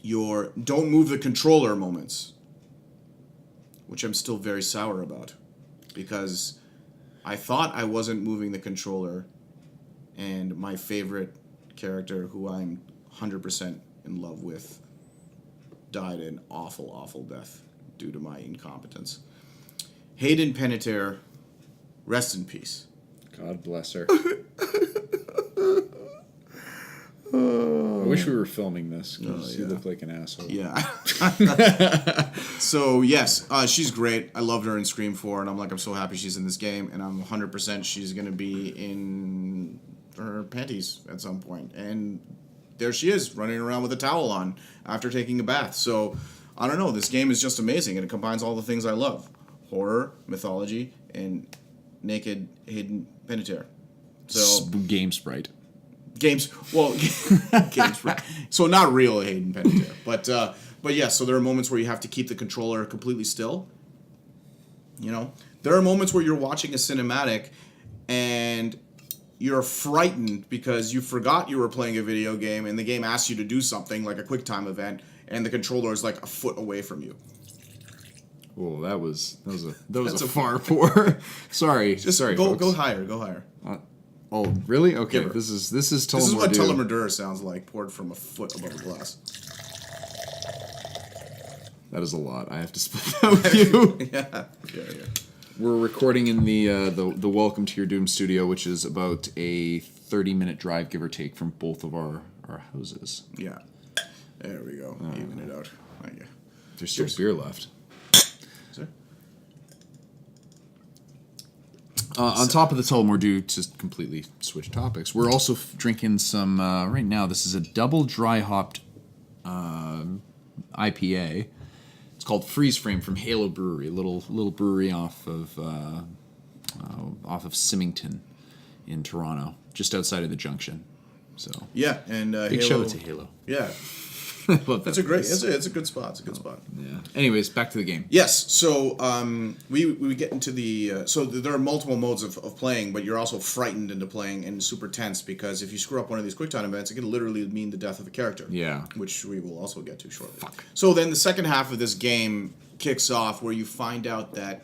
your don't move the controller moments, which I'm still very sour about, because I thought I wasn't moving the controller, and my favorite character, who I'm 100% in love with, died an awful, awful death due to my incompetence. Hayden Panettiere, rest in peace. God bless her. I wish we were filming this, because you look like an asshole. Yeah. So, yes, she's great. I loved her in Scream 4, and I'm so happy she's in this game, and I'm 100% she's going to be in her panties at some point. And there she is, running around with a towel on after taking a bath. So, I don't know, this game is just amazing, and it combines all the things I love. Horror, mythology, and naked Hayden Panettiere. So, Game sprite. games, right? So not real Hayden Panettiere, but But yeah, so there are moments where you have to keep the controller completely still. You know, there are moments where you're watching a cinematic and you're frightened because you forgot you were playing a video game and the game asks you to do something like a QuickTime event and the controller is like a foot away from you. Oh, that was a far poor. Sorry, sorry. Go folks. higher. Oh, really? Okay, Give her. this is This is what Telemordu. Telemordur sounds like, poured from a foot above the glass. That is a lot. I have to split that with you. Yeah. We're recording in the Welcome to Your Doom studio, which is about a 30-minute drive, give or take, from both of our houses. Yeah. There we go. Even it out. Thank you. There's still beer left. Is there? On top of the Telemordu, to completely switch topics, we're also drinking some, right now, this is a double dry hopped IPA. It's called Freeze Frame from Halo Brewery, a little brewery off of Symington in Toronto, just outside of the Junction. So Yeah, and big Halo, shout out to Halo. Yeah. Love That's that a great. place. It's a good spot. It's a good spot. Yeah. Anyways, back to the game. Yes. So we get into the so there are multiple modes of playing, but you're also frightened into playing and super tense because if you screw up one of these QuickTime events, it can literally mean the death of a character. Yeah. Which we will also get to shortly. Fuck. So then the second half of this game kicks off where you find out that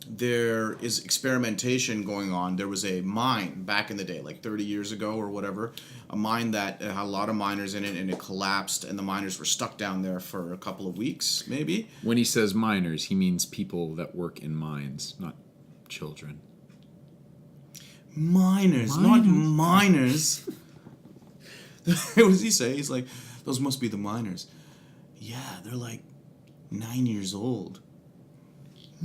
there is experimentation going on. There was a mine back in the day, like 30 years ago or whatever, a mine that had a lot of miners in it and it collapsed and the miners were stuck down there for a couple of weeks, maybe. When he says miners, he means people that work in mines, not children. Miners, not miners. What does he say? He's like, those must be the miners. Yeah, they're like 9 years old.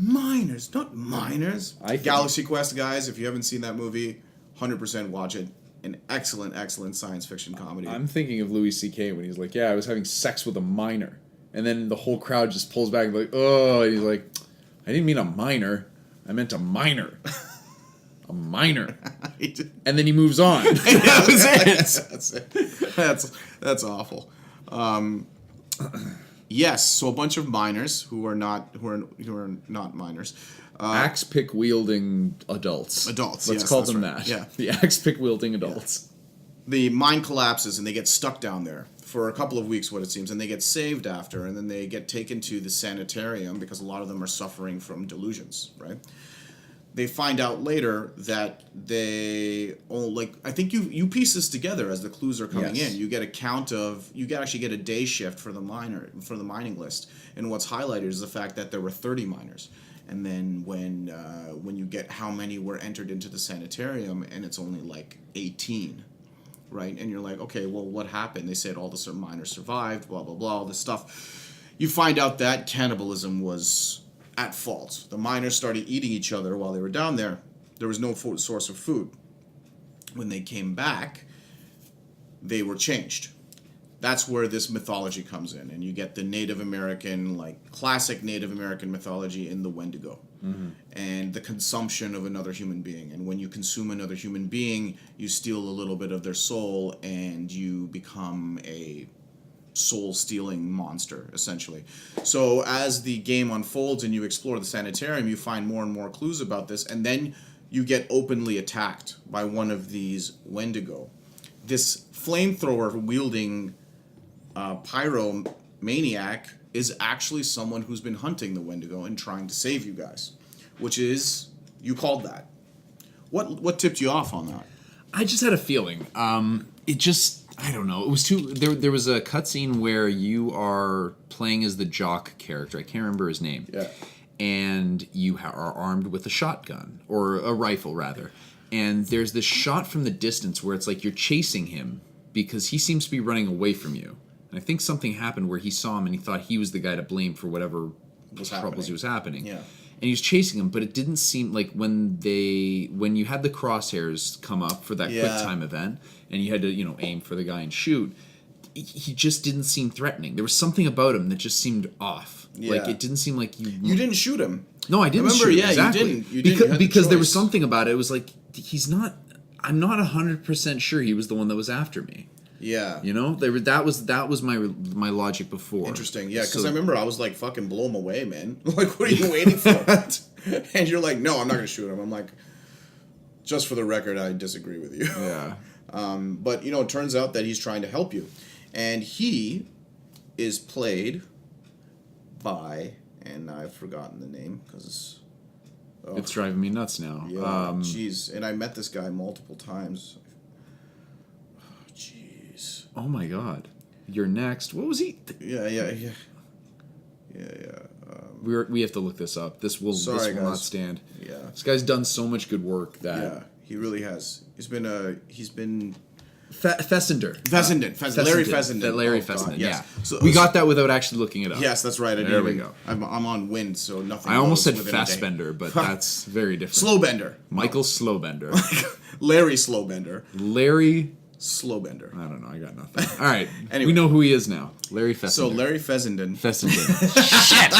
Miners, not miners. Galaxy Quest, guys, if you haven't seen that movie, 100% watch it. An excellent, excellent science fiction comedy. I'm thinking of Louis C.K. when he's like, yeah, I was having sex with a miner. And then the whole crowd just pulls back and like, oh, and he's like, I didn't mean a minor. I meant a minor. A minor. And then he moves on. That was it. That's it. That's awful. Yes, so a bunch of miners who are not miners. Axe pick wielding adults. Adults, Let's yes, call that's them right. that. Yeah. The axe pick wielding adults. The mine collapses and they get stuck down there for a couple of weeks, what it seems, and they get saved after, and then they get taken to the sanitarium because a lot of them are suffering from delusions, right? They find out later that I think you piece this together as the clues are coming Yes. in. You get a count of, actually get a day shift for the mining list, and what's highlighted is the fact that there were 30 miners. And then when you get how many were entered into the sanitarium, and it's only like 18, right? And you're like, okay, well, what happened? They said all the miners survived, blah, blah, blah, all this stuff. You find out that cannibalism was at fault. The miners started eating each other while they were down there. There was no source of food. When they came back, they were changed. That's where this mythology comes in, and you get the Native American, like classic Native American mythology in the Wendigo, and the consumption of another human being. And when you consume another human being, you steal a little bit of their soul, and you become a soul-stealing monster, essentially. So as the game unfolds and you explore the sanitarium, you find more and more clues about this, and then you get openly attacked by one of these Wendigo. This flamethrower-wielding pyromaniac is actually someone who's been hunting the Wendigo and trying to save you guys, which is, you called that. What tipped you off on that? I just had a feeling. I don't know. It was too. There was a cutscene where you are playing as the jock character. I can't remember his name. Yeah. And you are armed with a shotgun or a rifle rather. And there's this shot from the distance where it's like you're chasing him because he seems to be running away from you. And I think something happened where he saw him and he thought he was the guy to blame for whatever troubles was happening. Yeah. And he was chasing him, but it didn't seem like when you had the crosshairs come up for that quick time event, and you had to aim for the guy and shoot, he just didn't seem threatening. There was something about him that just seemed off. Yeah. Like it didn't seem like you. You didn't shoot him. No, I didn't. Remember, shoot him. yeah, exactly. you didn't. You had the because there was choice. something about it. It was like he's not. I'm not 100% sure he was the one that was after me. Yeah. You know, that was my logic before. Interesting. Yeah, because So- I remember I was like, fucking blow him away, man. Like, what are you waiting for? And you're like, no, I'm not going to shoot him. I'm like, just for the record, I disagree with you. Yeah. But, you know, it turns out that he's trying to help you. And he is played by, and I've forgotten the name because It's driving me nuts now. yeah, jeez. And I met this guy multiple times. Oh, jeez. Oh my God. You're next. What was he? Yeah. We have to look this up. This will Sorry, not guys. stand. Yeah. This guy's done so much good work that Yeah, he really has. He's been Fessenden. Larry Fessenden. Larry Oh, God, Fessenden. yes. Yeah. So- We got that without actually looking it up. Yes, that's right. There we go. I'm on wind, so nothing. I almost goes said within a day. Fassbender, but that's very different. Slowbender. Michael Slowbender. Larry Slowbender. Larry. Slowbender. I don't know. I got nothing. All right. Anyway. We know who he is now. Larry So Fessenden. Larry Fessenden. Fessenden. Shit.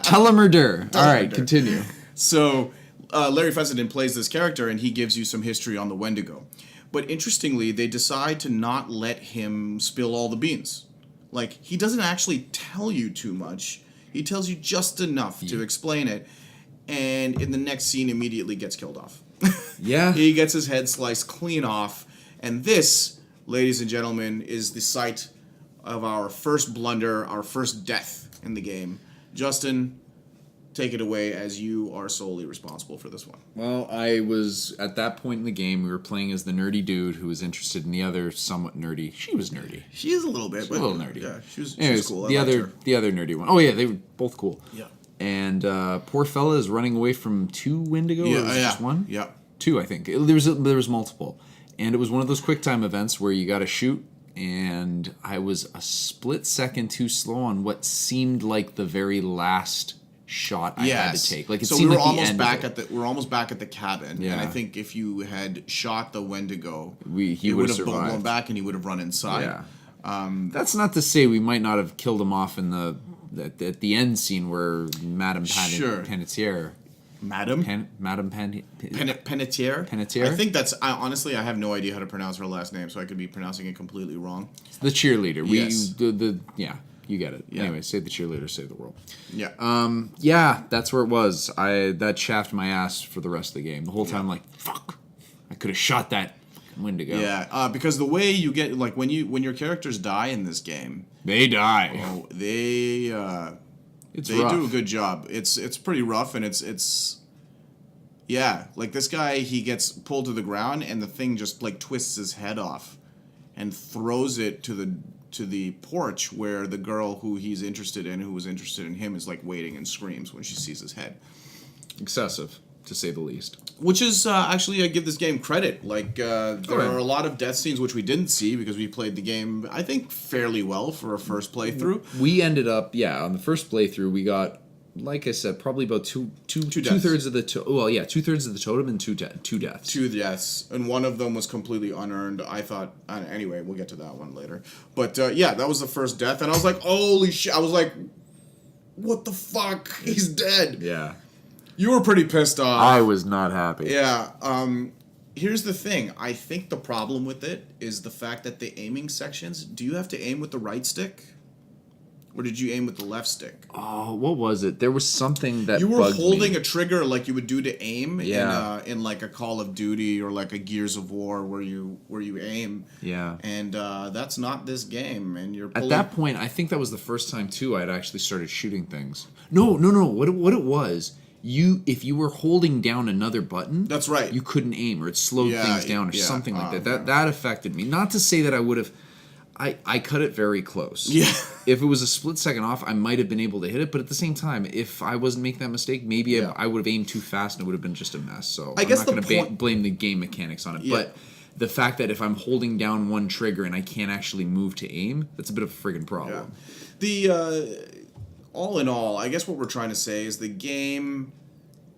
Telemerder. All right. Telemerder. Continue. So Larry Fessenden plays this character, and he gives you some history on the Wendigo. But interestingly, they decide to not let him spill all the beans. Like, he doesn't actually tell you too much. He tells you just enough to explain it, and in the next scene immediately gets killed off. Yeah. He gets his head sliced clean off, and this, ladies and gentlemen, is the site of our first blunder, our first death in the game. Justin, take it away, as you are solely responsible for this one. Well, I was at that point in the game. We were playing as the nerdy dude who was interested in the other somewhat nerdy. She was nerdy. She is a little bit, A little nerdy. Yeah, she was Anyways, cool. I the liked other her. the other nerdy one. Oh yeah, they were both cool. Yeah. And poor fella is running away from two Wendigo. Or was it just one? Yeah. Two, I think. There was multiple, and it was one of those quick time events where you got to shoot. And I was a split second too slow on what seemed like the very last shot I had to take. Like it so seemed we were like the almost end back of it. at the we're almost back at the cabin, Yeah. and I think if you had shot the Wendigo, He it would would have have blown survived. back, and he would have run inside. Yeah. That's not to say we might not have killed him off in at the end scene where Madame Sure. Panettiere. Madam Madame Penetier. Penetier? I think that's. Honestly, I have no idea how to pronounce her last name, so I could be pronouncing it completely wrong. the cheerleader. Yes. Yeah, you get it. Yeah. Anyway, save the cheerleader, save the world. Yeah. Yeah, that's where it was. That shafted my ass for the rest of the game. The whole time, like, fuck, I could have shot that Wendigo. Yeah. Because the way you get, like, when your characters die in this game, They die. they It's they rough. do a good job. It's pretty rough, and it's yeah, like this guy, he gets pulled to the ground, and the thing just like twists his head off and throws it to the porch where the girl who he's interested in, who was interested in him, is like waiting and screams when she sees his head. Excessive, to say the least. Which is actually, I give this game credit. Like there are a lot of death scenes which we didn't see because we played the game, I think, fairly well for a first playthrough. We ended up, on the first playthrough, we got, like I said, probably about two deaths. thirds of the 2/3 of the totem and two deaths. 2 deaths, and one of them was completely unearned. I thought, anyway, we'll get to that one later. But yeah, that was the first death, and I was like, holy shit! I was like, what the fuck? He's dead. Yeah, You were pretty pissed off. I was not happy. Yeah. Here's the thing. I think the problem with it is the fact that the aiming sections. Do you have to aim with the right stick, or did you aim with the left stick? Oh, what was it? There was something that You were bugged holding me. a trigger like you would do to aim Yeah. in like a Call of Duty or like a Gears of War where you aim. Yeah. And that's not this game. And you're At pulling, that point, I think that was the first time too I'd actually started shooting things. No. What it was, if you were holding down another button, That's right. you couldn't aim, or it slowed Yeah, things down, or yeah, something like that. yeah. That affected me. Not to say that I would have. I cut it very close. Yeah. If it was a split second off, I might have been able to hit it. But at the same time, if I wasn't making that mistake, maybe Yeah. I would have aimed too fast and it would have been just a mess. So I guess I'm the not going to point- blame the game mechanics on it. Yeah. But the fact that if I'm holding down one trigger and I can't actually move to aim, that's a bit of a friggin' Yeah. problem. The all in all, I guess what we're trying to say is the game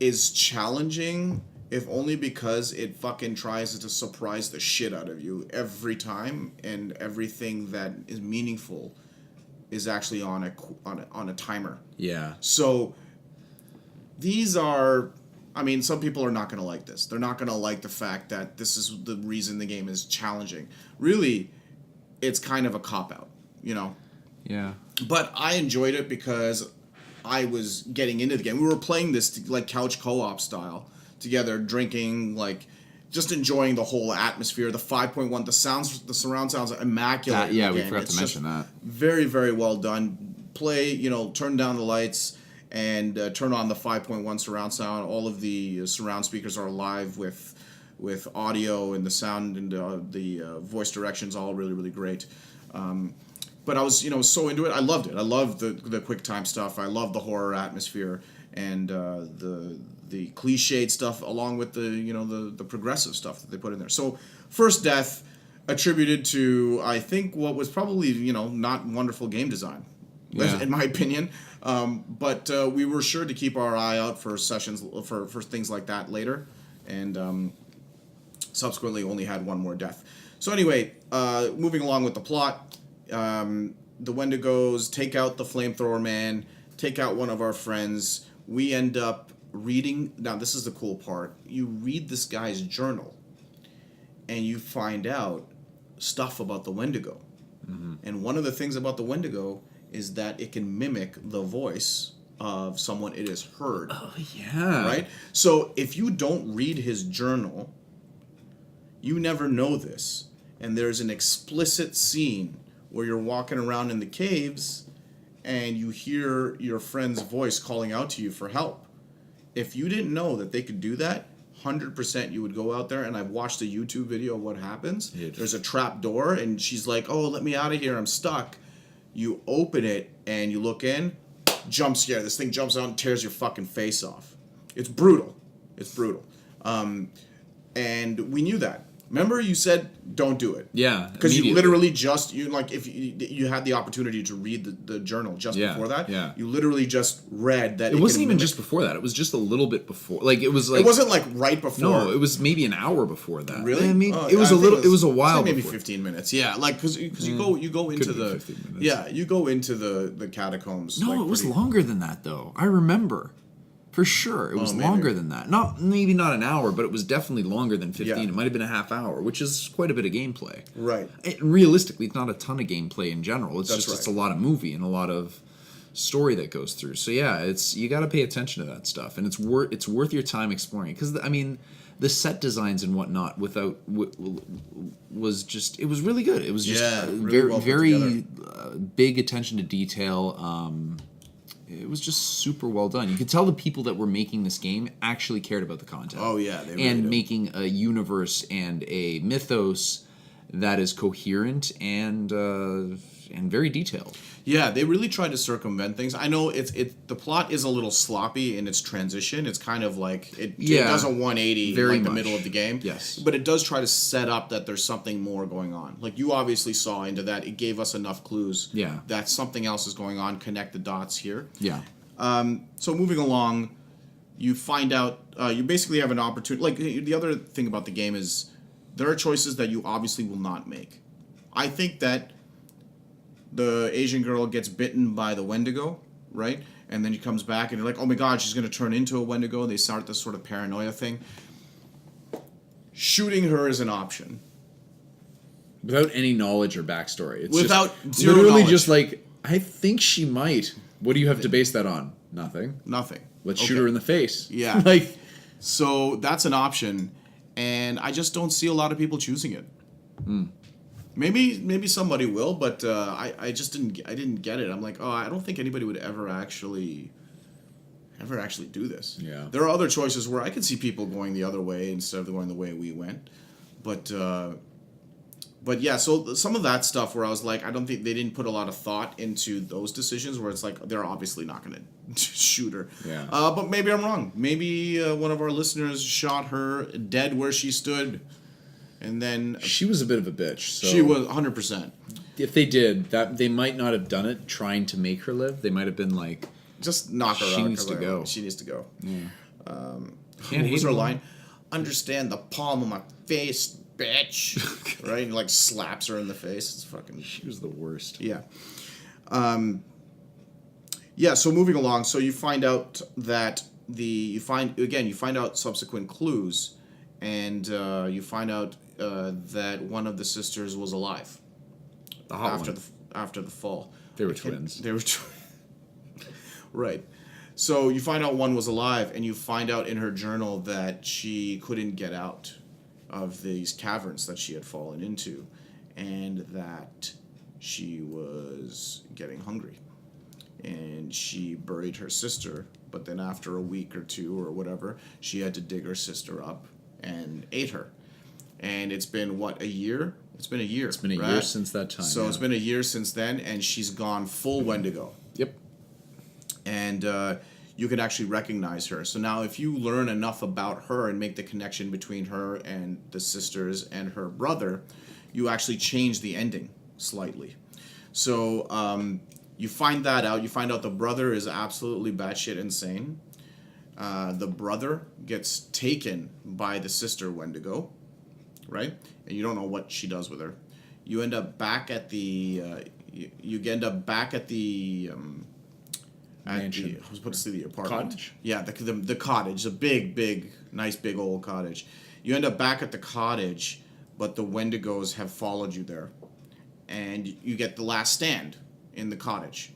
is challenging, if only because it fucking tries to surprise the shit out of you every time, and everything that is meaningful is actually on a timer. Yeah. So these are, I mean, some people are not going to like this. They're not going to like the fact that this is the reason the game is challenging. Really, it's kind of a cop out, you know. Yeah. But I enjoyed it because I was getting into the game. We were playing this like couch co-op style together, drinking, like just enjoying the whole atmosphere. The 5.1, the sounds, the surround sounds are immaculate. Yeah, in the we game. forgot It's to mention just that. Very, very well done. Play, you know, turn down the lights and turn on the 5.1 surround sound. All of the surround speakers are live with audio, and the sound and the voice directions all really, really great. But I was, you know, so into it. I loved it. I loved the quick time stuff. I loved the horror atmosphere and the cliched stuff, along with the, you know, the progressive stuff that they put in there. So first death attributed to, I think, what was probably, you know, not wonderful game design, in my opinion. But we were sure to keep our eye out for sessions for things like that later, and subsequently only had one more death. So anyway, moving along with the plot. The Wendigos take out the flamethrower man, take out one of our friends. We end up reading. Now, this is the cool part. You read this guy's journal, and you find out stuff about the Wendigo. Mm-hmm. And one of the things about the Wendigo is that it can mimic the voice of someone it has heard. Oh, yeah. Right? So if you don't read his journal, you never know this. And there's an explicit scene where you're walking around in the caves and you hear your friend's voice calling out to you for help. If you didn't know that they could do that, 100% you would go out there, and I've watched a YouTube video of what happens. There's a trap door, and she's like, oh, let me out of here, I'm stuck. You open it, and you look in, jump scare. This thing jumps out and tears your fucking face off. It's brutal. It's brutal. And we knew that. Remember, you said don't do it. Yeah, because you literally just if you had the opportunity to read the journal just before that. Yeah. You literally just read that. It wasn't even just before that. It was just a little bit before. Like it was like it wasn't like right before. No, it was maybe an hour before that. Really? I mean, it was a little. It was a while. Maybe before. 15 minutes. Yeah, like because you go into the 15 minutes. yeah you go into the catacombs. No, like, it was longer than that though. I remember. For sure, it was longer than that. Maybe not an hour, but it was definitely longer than 15. Yeah. It might have been a half hour, which is quite a bit of gameplay. Right. Realistically, it's not a ton of gameplay in general. It's That's just right. it's a lot of movie and a lot of story that goes through. So yeah, you got to pay attention to that stuff, and it's worth your time exploring. Because I mean, the set designs and whatnot was just it was really good. It was just really well put very big attention to detail. It was just super well done. You could tell the people that were making this game actually cared about the content. Oh yeah, they really and do. making a universe and a mythos that is coherent and very detailed. Yeah, they really tried to circumvent things. I know the plot is a little sloppy in its transition. It's kind of like it does a 180 very like the much. middle of the game. Yes. But it does try to set up that there's something more going on. Like you obviously saw into that. It gave us enough clues that something else is going on. Connect the dots here. Yeah. So moving along, you find out you basically have an opportunity. Like the other thing about the game is there are choices that you obviously will not make. I think that the Asian girl gets bitten by the Wendigo, right? And then she comes back and you're like, oh my god, she's going to turn into a Wendigo. They start this sort of paranoia thing. Shooting her is an option. Without any knowledge or backstory. It's Without just zero literally knowledge. just like, I think she might. What do you have to base that on? Nothing. Nothing. Let's shoot her in the face. Yeah. Like, so that's an option. And I just don't see a lot of people choosing it. Maybe somebody will, but I just didn't get it. I'm like, oh, I don't think anybody would ever actually do this. Yeah. There are other choices where I could see people going the other way instead of going the way we went, but yeah. So some of that stuff where I was like, I don't think they didn't put a lot of thought into those decisions. Where it's like they're obviously not going to shoot her. Yeah. But maybe I'm wrong. Maybe one of our listeners shot her dead where she stood. And then she was a bit of a bitch. So she was 100%. If they did that, they might not have done it trying to make her live. They might have been like, Just knock her out. She needs to go. She needs to go. yeah. What was her line? Understand the palm of my face, bitch. Right? And like slaps her in the face. It's fucking. She was the worst. Yeah. Yeah. So moving along. So you find out that you find out subsequent clues, and you find out that one of the sisters was alive, The hot after one. after the fall. They were twins. They were right. So you find out one was alive, and you find out in her journal that she couldn't get out of these caverns that she had fallen into, and that she was getting hungry. And she buried her sister, but then after a week or two or whatever, she had to dig her sister up and ate her. And it's been, what, a year? It's been a year. It's been a year since that time. So it's been a year since then, and she's gone full Wendigo. Yep. And you can actually recognize her. So now if you learn enough about her and make the connection between her and the sisters and her brother, you actually change the ending slightly. So you find that out. You find out the brother is absolutely batshit insane. The brother gets taken by the sister Wendigo, right? And you don't know what she does with her. You end up back at the you end up back at the Mansion. I was supposed to say the apartment. Cottage? Yeah, the cottage, a big, nice, big old cottage. You end up back at the cottage, but the Wendigos have followed you there, and you get the last stand in the cottage,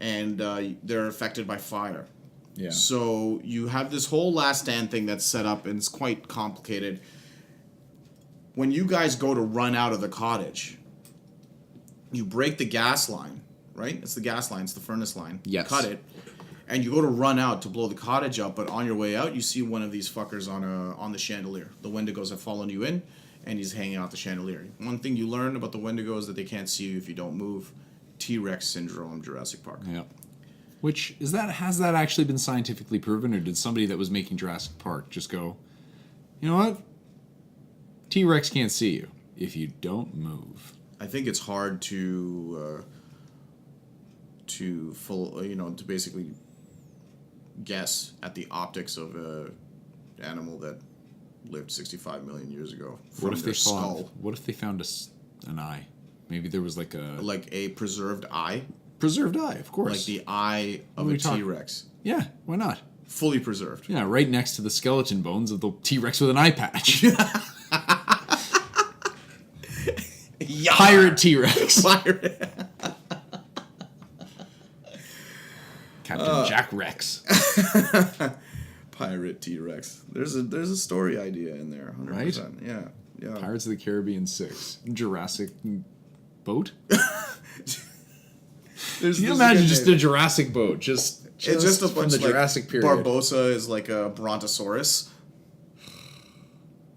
and they're affected by fire. Yeah. So you have this whole last stand thing that's set up, and it's quite complicated. When you guys go to run out of the cottage, you break the gas line, right? It's the gas line, it's the furnace line. Yes. Cut it, and you go to run out to blow the cottage up, but on your way out, you see one of these fuckers on the chandelier. The Wendigos have fallen you in, and he's hanging out the chandelier. One thing you learn about the Wendigos is that they can't see you if you don't move. T-Rex syndrome, Jurassic Park. Yeah. Which has that actually been scientifically proven, or did somebody that was making Jurassic Park just go, you know what? T-Rex can't see you if you don't move. I think it's hard to basically guess at the optics of a animal that lived 65 million years ago from their skull. What if they found an eye? Maybe there was like a preserved eye, preserved eye, of course. like the eye of What are a we talking- T-Rex, Yeah, why not? fully preserved. Yeah, right next to the skeleton bones of the T-Rex with an eye patch. Yeah. Pirate T-Rex. Captain Jack Rex. Pirate T-Rex. There's a story idea in there, 100%. Right? Yeah. Pirates of the Caribbean 6. Jurassic boat? Can you imagine just a Jurassic boat? Just It's just a from bunch the of, like, Jurassic period. Barbossa is like a brontosaurus.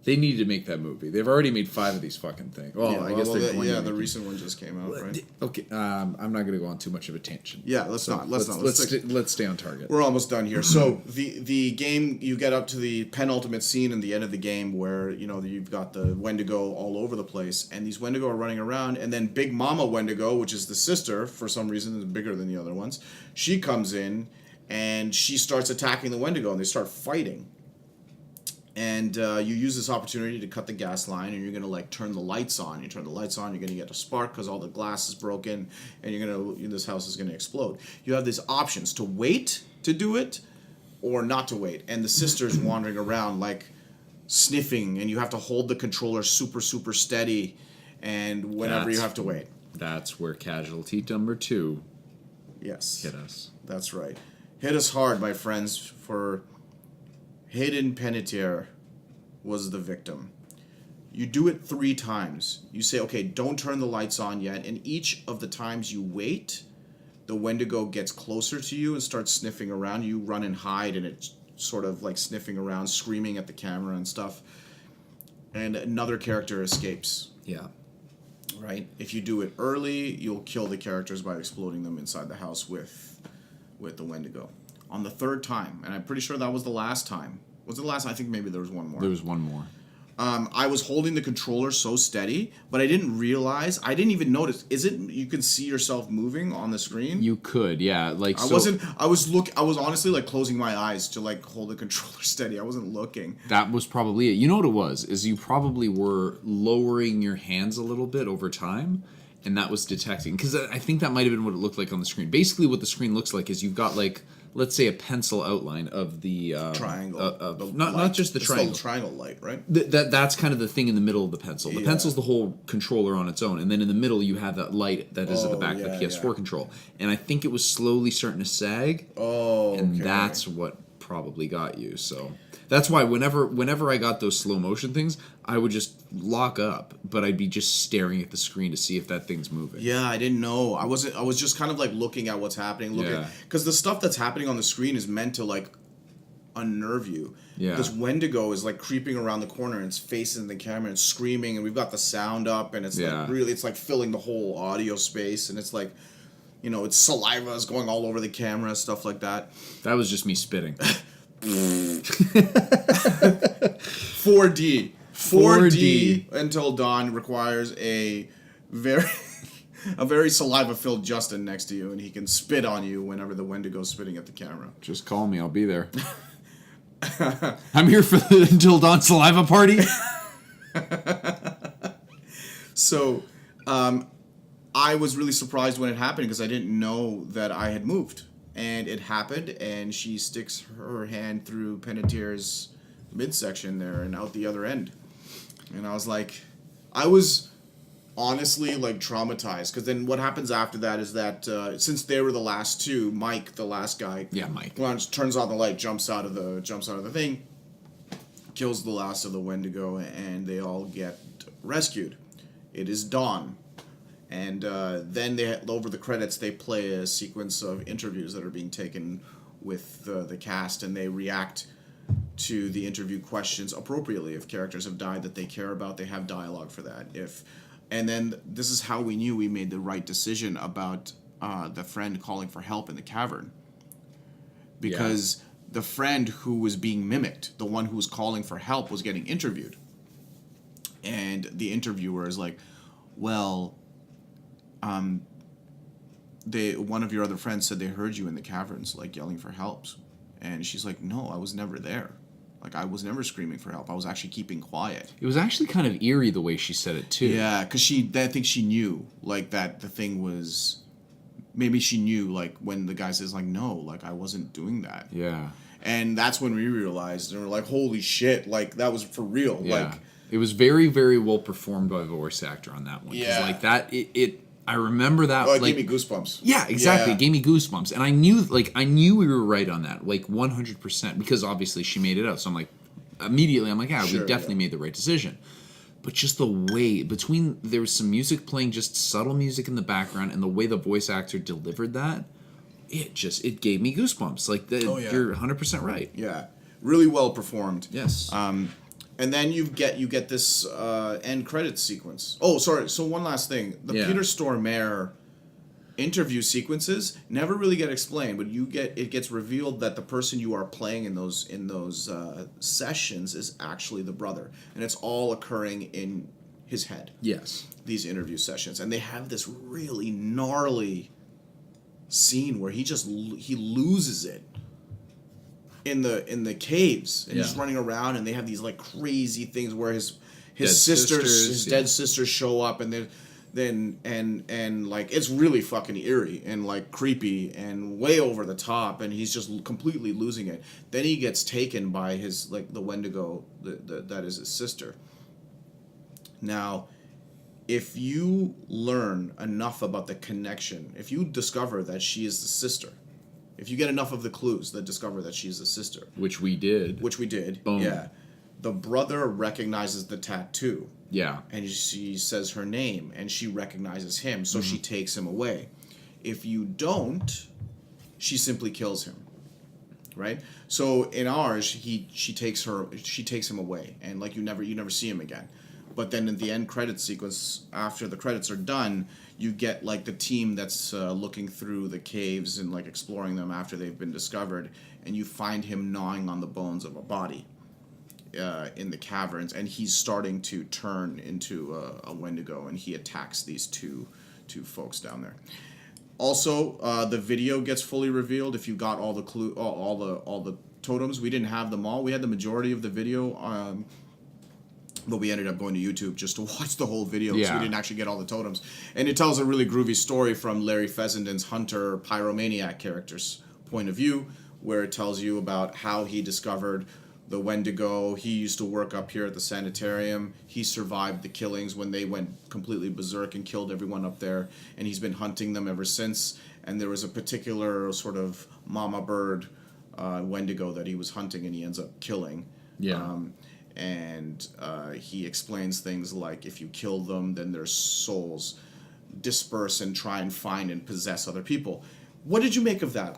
They need to make that movie. They've already made 5 of these fucking things. Well, I guess they're going to the make recent one just came out, right? Okay, I'm not going to go on too much of a tangent. Yeah, let's not. Let's Let's stay on target. We're almost done here. So the game, you get up to the penultimate scene in the end of the game where you've got the Wendigo all over the place, and these Wendigo are running around, and then Big Mama Wendigo, which is the sister, for some reason is bigger than the other ones, she comes in and she starts attacking the Wendigo, and they start fighting. And you use this opportunity to cut the gas line, and you're going to turn the lights on. You turn the lights on, you're going to get a spark because all the glass is broken, and this house is going to explode. You have these options to wait to do it or not to wait. And the sister's wandering around sniffing, and you have to hold the controller super, super steady, and whenever you have to wait. That's where casualty number 2 Yes. hit us. That's right. Hit us hard, my friends, for Hayden Panettiere was the victim. You do it 3 times. You say, okay, don't turn the lights on yet. And each of the times you wait, the Wendigo gets closer to you and starts sniffing around. You run and hide, and it's sort of sniffing around, screaming at the camera and stuff. And another character escapes. Yeah. Right? If you do it early, you'll kill the characters by exploding them inside the house with the Wendigo. On the 3rd time, and I'm pretty sure that was the last time. Was it the last? I think maybe there was one more. There was one more. I was holding the controller so steady, but I didn't realize. I didn't even notice. Is it? You can see yourself moving on the screen. You could, yeah. I wasn't. I was honestly closing my eyes to hold the controller steady. I wasn't looking. That was probably it. You know what it was? Is you probably were lowering your hands a little bit over time, and that was detecting, because I think that might have been what it looked like on the screen. Basically, what the screen looks like is you've got like, let's say, a pencil outline of the Triangle. The not light. just the It's triangle. triangle light, right? That's kind of the thing in the middle of the pencil. The Yeah. pencil's the whole controller on its own, and then in the middle you have that light that is at the back of the PS4 yeah. control. And I think it was slowly starting to sag, Oh, and okay. that's what probably got you. So that's why whenever I got those slow motion things, I would just lock up, but I'd be just staring at the screen to see if that thing's moving. Yeah, I didn't know. I was just kind of like looking at what's happening, Yeah. because the stuff that's happening on the screen is meant to like unnerve you. Yeah. Because Wendigo is like creeping around the corner and it's facing the camera and screaming, and we've got the sound up, and it's Yeah. like really, it's like filling the whole audio space, and it's like, you know, it's saliva is going all over the camera, stuff like that. That was just me spitting. 4D. 4D Until Dawn requires a very saliva-filled Justin next to you, and he can spit on you whenever the Wendigo's spitting at the camera. Just call me, I'll be there. I'm here for the Until Dawn saliva party. So, I was really surprised when it happened because I didn't know that I had moved. And it happened, and she sticks her hand through Penetier's midsection there and out the other end. And I was like, I was honestly like traumatized, because then what happens after that is that since they were the last two, Mike, the last guy, Mike, turns on the light, jumps out of the thing, kills the last of the Wendigo, and they all get rescued. It is dawn. And then over the credits, they play a sequence of interviews that are being taken with the cast, and they react to the interview questions appropriately. If characters have died that they care about, they have dialogue for that. And then this is how we knew we made the right decision about the friend calling for help in the cavern. Because the friend who was being mimicked, the one who was calling for help, was getting interviewed. And the interviewer is like, well, one of your other friends said they heard you in the caverns, like, yelling for help. And she's like, no, I was never there. Like, I was never screaming for help. I was actually keeping quiet. it was actually kind of eerie the way she said it too. Yeah, because I think she knew, like, that the thing was... Maybe she knew, like, when the guy says, like, no, like, I wasn't doing that. Yeah. And that's when we realized, and we're like, holy shit, like, that was for real. Yeah. Like, it was very, very well performed by the voice actor on that one. 'Cause, Yeah. like, that, I remember that. oh, it like, gave me goosebumps. yeah, exactly. Yeah. It gave me goosebumps. And I knew we were right on that, like 100%, because obviously she made it out. So I'm like, immediately, I'm like, yeah, Sure, we definitely made the right decision. But just the way, there was some music playing, just subtle music in the background, and the way the voice actor delivered that, it gave me goosebumps. Like, you're 100% right. Yeah, really well performed. Yes. And then you get this end credits sequence. Oh, sorry. So one last thing: the Peter Stormare interview sequences never really get explained, but it gets revealed that the person you are playing in those sessions is actually the brother, and it's all occurring in his head. Yes. These interview sessions, and they have this really gnarly scene where he loses it in the caves, and he's running around, and they have these like crazy things where his dead sisters show up, and then like it's really fucking eerie and like creepy and way over the top, and he's just completely losing it. Then he gets taken by his, like, the Wendigo that is his sister. Now, if you learn enough about the connection, if you discover that she is the sister, if you get enough of the clues that discover that she's the sister, Which we did. Boom. Yeah, the brother recognizes the tattoo. Yeah. And she says her name, and she recognizes him, so she takes him away. If you don't, she simply kills him. Right? So in ours, she takes him away, and like you never see him again. But then in the end credits sequence, after the credits are done, you get like the team that's looking through the caves and like exploring them after they've been discovered, and you find him gnawing on the bones of a body in the caverns, and he's starting to turn into a Wendigo, and he attacks these two folks down there. Also, the video gets fully revealed if you got all the all the totems. We didn't have them all. We had the majority of the video but we ended up going to YouTube just to watch the whole video, so Yeah. we didn't actually get all the totems. And it tells a really groovy story from Larry Fessenden's Hunter Pyromaniac character's point of view, where it tells you about how he discovered the Wendigo. He used to work up here at the sanitarium. He survived the killings when they went completely berserk and killed everyone up there, and he's been hunting them ever since. And there was a particular sort of mama bird Wendigo that he was hunting, and he ends up killing. Yeah. And he explains things like if you kill them, then their souls disperse and try and find and possess other people. What did you make of that?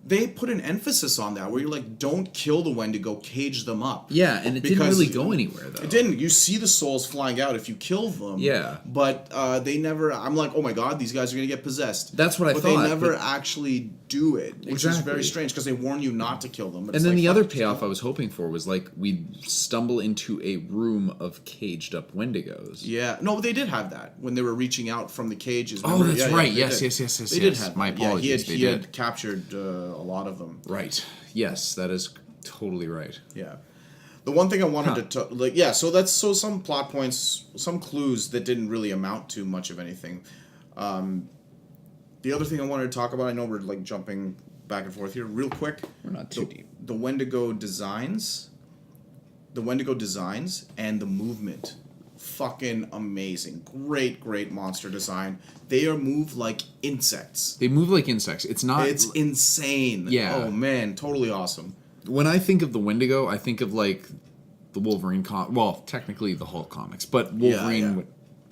They put an emphasis on that where you're like, don't kill the Wendigo, cage them up. Yeah, and it didn't Because really go anywhere though. It didn't. You see the souls flying out if you kill them. Yeah. But they never. I'm like, oh my god, these guys are gonna get possessed. That's what I but thought, they never but- actually do it, which is Exactly. very strange because they warn you not to kill them. But And it's then like, the fuck other it, just payoff kill I was hoping for was like we'd stumble into a room of caged up Wendigos. Yeah, no, they did have that when they were reaching out from the cages. Oh, remember? that's Yeah, right. they Yes, did. yes. They did yes. have My that. Yeah, apologies. he had captured a lot of them. Right. Yes, that is totally right. Yeah. The one thing I wanted to so some plot points, some clues that didn't really amount to much of anything. The other thing I wanted to talk about, I know we're like jumping back and forth here, real quick. We're not too deep. The Wendigo designs and the movement, fucking amazing. Great monster design. They are moved like insects. They move like insects. It's not. It's insane. Yeah. Oh man, totally awesome. When I think of the Wendigo, I think of like the Wolverine well, technically the Hulk comics, but Wolverine, yeah.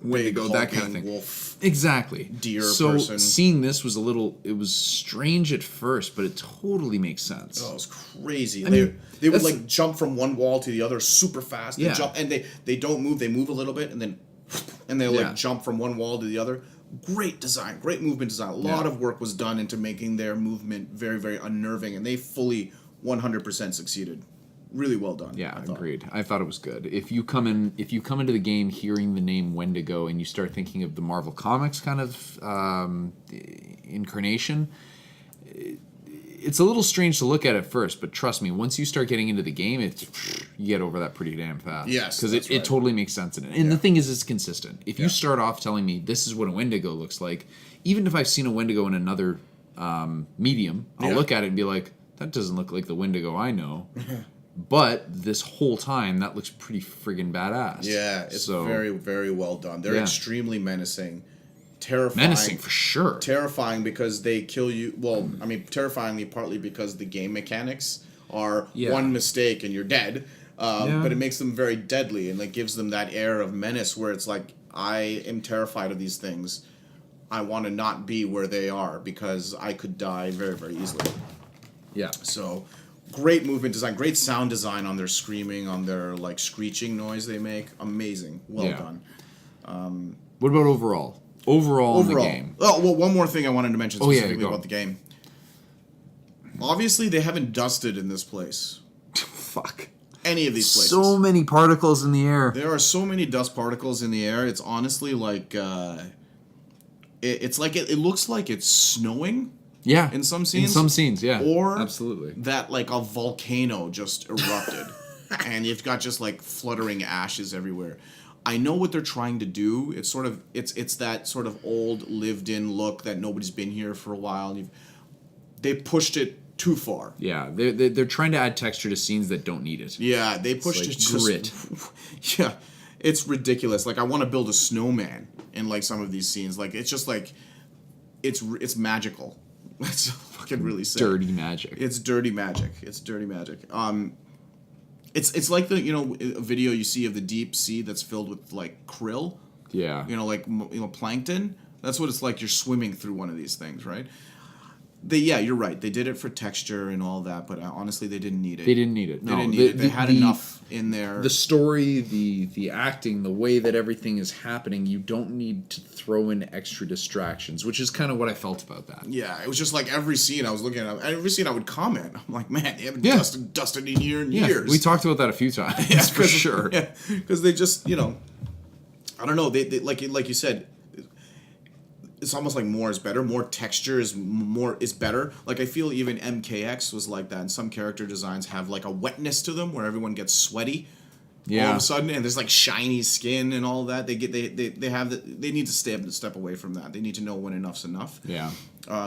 Wendigo, Big that kind of hulking thing. wolf. Exactly. Deer so person. seeing this was it was strange at first, but it totally makes sense. Oh, it was crazy. I mean, they would that's- like jump from one wall to the other super fast. Yeah. They jump and they don't move. They move a little bit and then they'll Yeah. like jump from one wall to the other. Great design, great movement design. A lot Yeah. of work was done into making their movement very, very unnerving, and they fully 100% succeeded. Really well done. Yeah, I thought. agreed. I thought it was good. If you come into the game hearing the name Wendigo and you start thinking of the Marvel Comics kind of incarnation, it's a little strange to look at first, but trust me, once you start getting into the game, you get over that pretty damn fast. Yes, because that's it right. totally makes sense in it. And the thing is, it's consistent. If you start off telling me this is what a Wendigo looks like, even if I've seen a Wendigo in another medium, I'll Yeah. look at it and be like, that doesn't look like the Wendigo I know. But this whole time, that looks pretty friggin' badass. Yeah, it's very, very well done. They're Yeah. extremely menacing, terrifying. menacing for sure. Terrifying because they kill you. Well, I mean, terrifyingly partly because the game mechanics are Yeah. one mistake and you're dead. Yeah. But it makes them very deadly and like gives them that air of menace where it's like, I am terrified of these things. I want to not be where they are because I could die very, very easily. Yeah. So, great movement design, great sound design on their screaming, on their like screeching noise they make. Amazing. Well Yeah. done. What about overall? Overall in the game. Oh, well, one more thing I wanted to mention Oh, yeah, specifically go. about the game. Obviously, they haven't dusted in this place. Fuck. Any of these places. So many particles in the air. There are so many dust particles in the air. It's honestly like it's like it looks like it's snowing Yeah. in some scenes. In some scenes, yeah. Or absolutely. that like a volcano just erupted and you've got just like fluttering ashes everywhere. I know what they're trying to do. It's sort of it's that sort of old lived in look that nobody's been here for a while. And they pushed it too far. Yeah, they're trying to add texture to scenes that don't need it. Yeah, they pushed like it just grit. Yeah, it's ridiculous. Like I want to build a snowman in like some of these scenes. Like it's just like it's magical. That's fucking really sick. Dirty magic. It's dirty magic. It's dirty magic. It's like the a video you see of the deep sea that's filled with like krill. Yeah. Like plankton. That's what it's like. You're swimming through one of these things, right? You're right. They did it for texture and all that, but honestly, they didn't need it. They didn't need it. They No, didn't need it. They had enough in there. The story, the acting, the way that everything is happening, you don't need to throw in extra distractions, which is kind of what I felt about that. Yeah, it was just like every scene I was looking at, every scene I would comment. I'm like, man, they haven't Yeah. dusted in here in Yeah, years. we talked about that a few times for sure. Yeah, because they just, I don't know. They like you said, it's almost like more is better. More texture is better. Like I feel even MKX was like that, and some character designs have like a wetness to them where everyone gets sweaty. Yeah. all of a sudden, and there's like shiny skin and all that. They need to step away from that. They need to know when enough's enough. Yeah.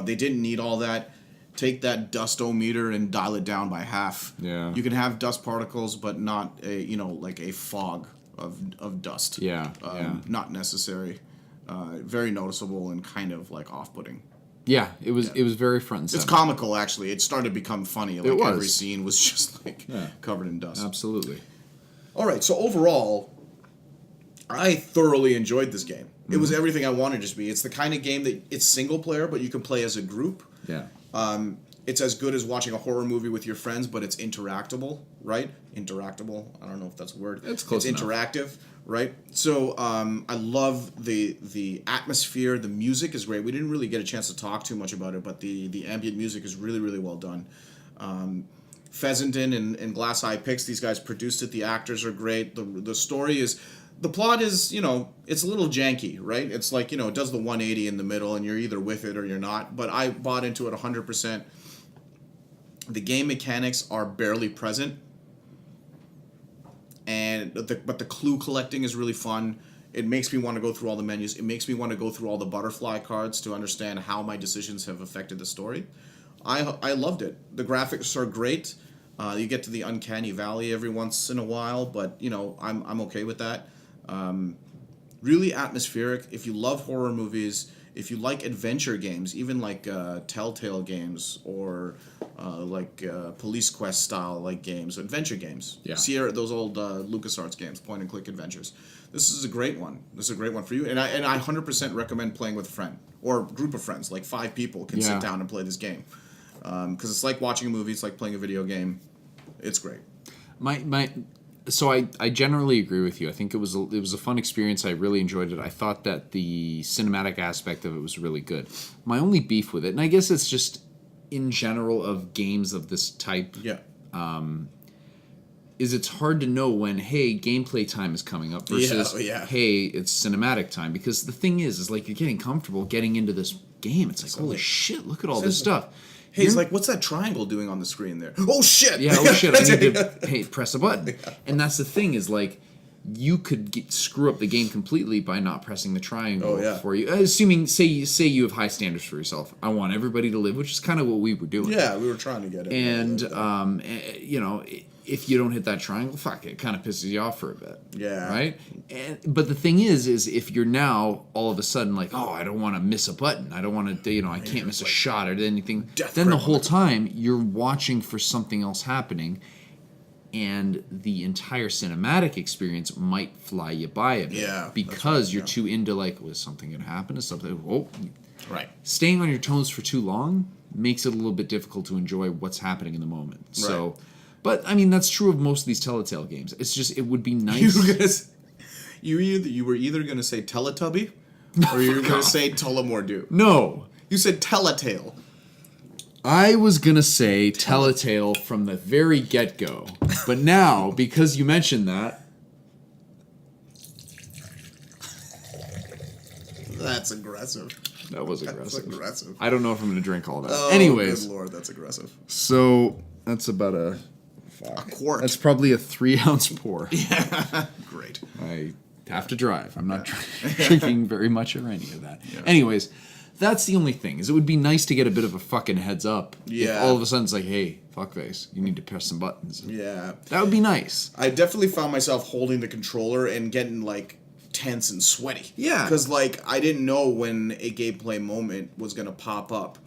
They didn't need all that. Take that dustometer and dial it down by half. Yeah. You can have dust particles, but not like a fog of dust. Yeah. Not necessary. Very noticeable and kind of like off-putting. Yeah, it was very front and It's center. comical, actually. It started to become funny. Like was. every scene was just like covered in dust. Absolutely. All right, so overall, I thoroughly enjoyed this game. It was everything I wanted it to be. It's the kind of game that it's single player, but you can play as a group. Yeah. It's as good as watching a horror movie with your friends, but it's interactable, right? Interactable. I don't know if that's a word. It's close enough. Interactive, right? So I love the atmosphere. The music is great. We didn't really get a chance to talk too much about it, but the ambient music is really, really well done. Fessenden and Glass Eye Pix, these guys produced it. The actors are great. The story is... The plot is, it's a little janky, right? It's like, it does the 180 in the middle, and you're either with it or you're not. But I bought into it 100%. The game mechanics are barely present, but the clue collecting is really fun. It makes me want to go through all the menus. It makes me want to go through all the butterfly cards to understand how my decisions have affected the story. I loved it. The graphics are great. You get to the uncanny valley every once in a while, but I'm okay with that. Really atmospheric. If you love horror movies, if you like adventure games, even like Telltale games or Police Quest style like games, adventure games. Yeah. Sierra, those old LucasArts games, point and click adventures. This is a great one. This is a great one for you, and I 100% recommend playing with a friend or a group of friends, like 5 people can sit down and play this game. Because it's like watching a movie, it's like playing a video game. It's great. So I generally agree with you. I think it was a fun experience. I really enjoyed it. I thought that the cinematic aspect of it was really good. My only beef with it, and I guess it's just in general of games of this type, is it's hard to know when, hey, gameplay time is coming up versus, hey, it's cinematic time. Because the thing is like you're getting comfortable getting into this game. It's like, holy shit, look at all this stuff. Hey, it's like, what's that triangle doing on the screen there? Oh, shit! Yeah, oh, shit, I need to press a button. And that's the thing is, like, you could screw up the game completely by not pressing the triangle for you. Assuming, say you have high standards for yourself. I want everybody to live, which is kind of what we were doing. Yeah, we were trying to get it. And, if you don't hit that triangle, fuck, it kind of pisses you off for a bit. Yeah. Right? But the thing is if you're now all of a sudden like, oh, I don't want to miss a button. I don't want to, I can't miss a shot or anything. Then the whole time you're watching for something else happening, and the entire cinematic experience might fly you by a bit. Yeah. Because you're too into like, was something going to happen? Is something, Right. Staying on your toes for too long makes it a little bit difficult to enjoy what's happening in the moment. Right. So, but I mean that's true of most of these Telltale games. It's just it would be nice. You were either gonna say Teletubby, or you were gonna say Tullamore. No, you said Telltale. I was gonna say Telltale from the very get-go, but now because you mentioned that, that's aggressive. That was aggressive. That's aggressive. I don't know if I'm gonna drink all that. Oh, anyways, good lord, that's aggressive. So that's about a quart. That's probably a 3-ounce pour. Yeah, great. I have to drive. I'm not drinking very much or any of that. Yeah. Anyways, that's the only thing. Is it would be nice to get a bit of a fucking heads up. Yeah. If all of a sudden it's like, hey, fuckface, you need to press some buttons. Yeah. That would be nice. I definitely found myself holding the controller and getting like tense and sweaty. Yeah. Because like I didn't know when a gameplay moment was gonna pop up,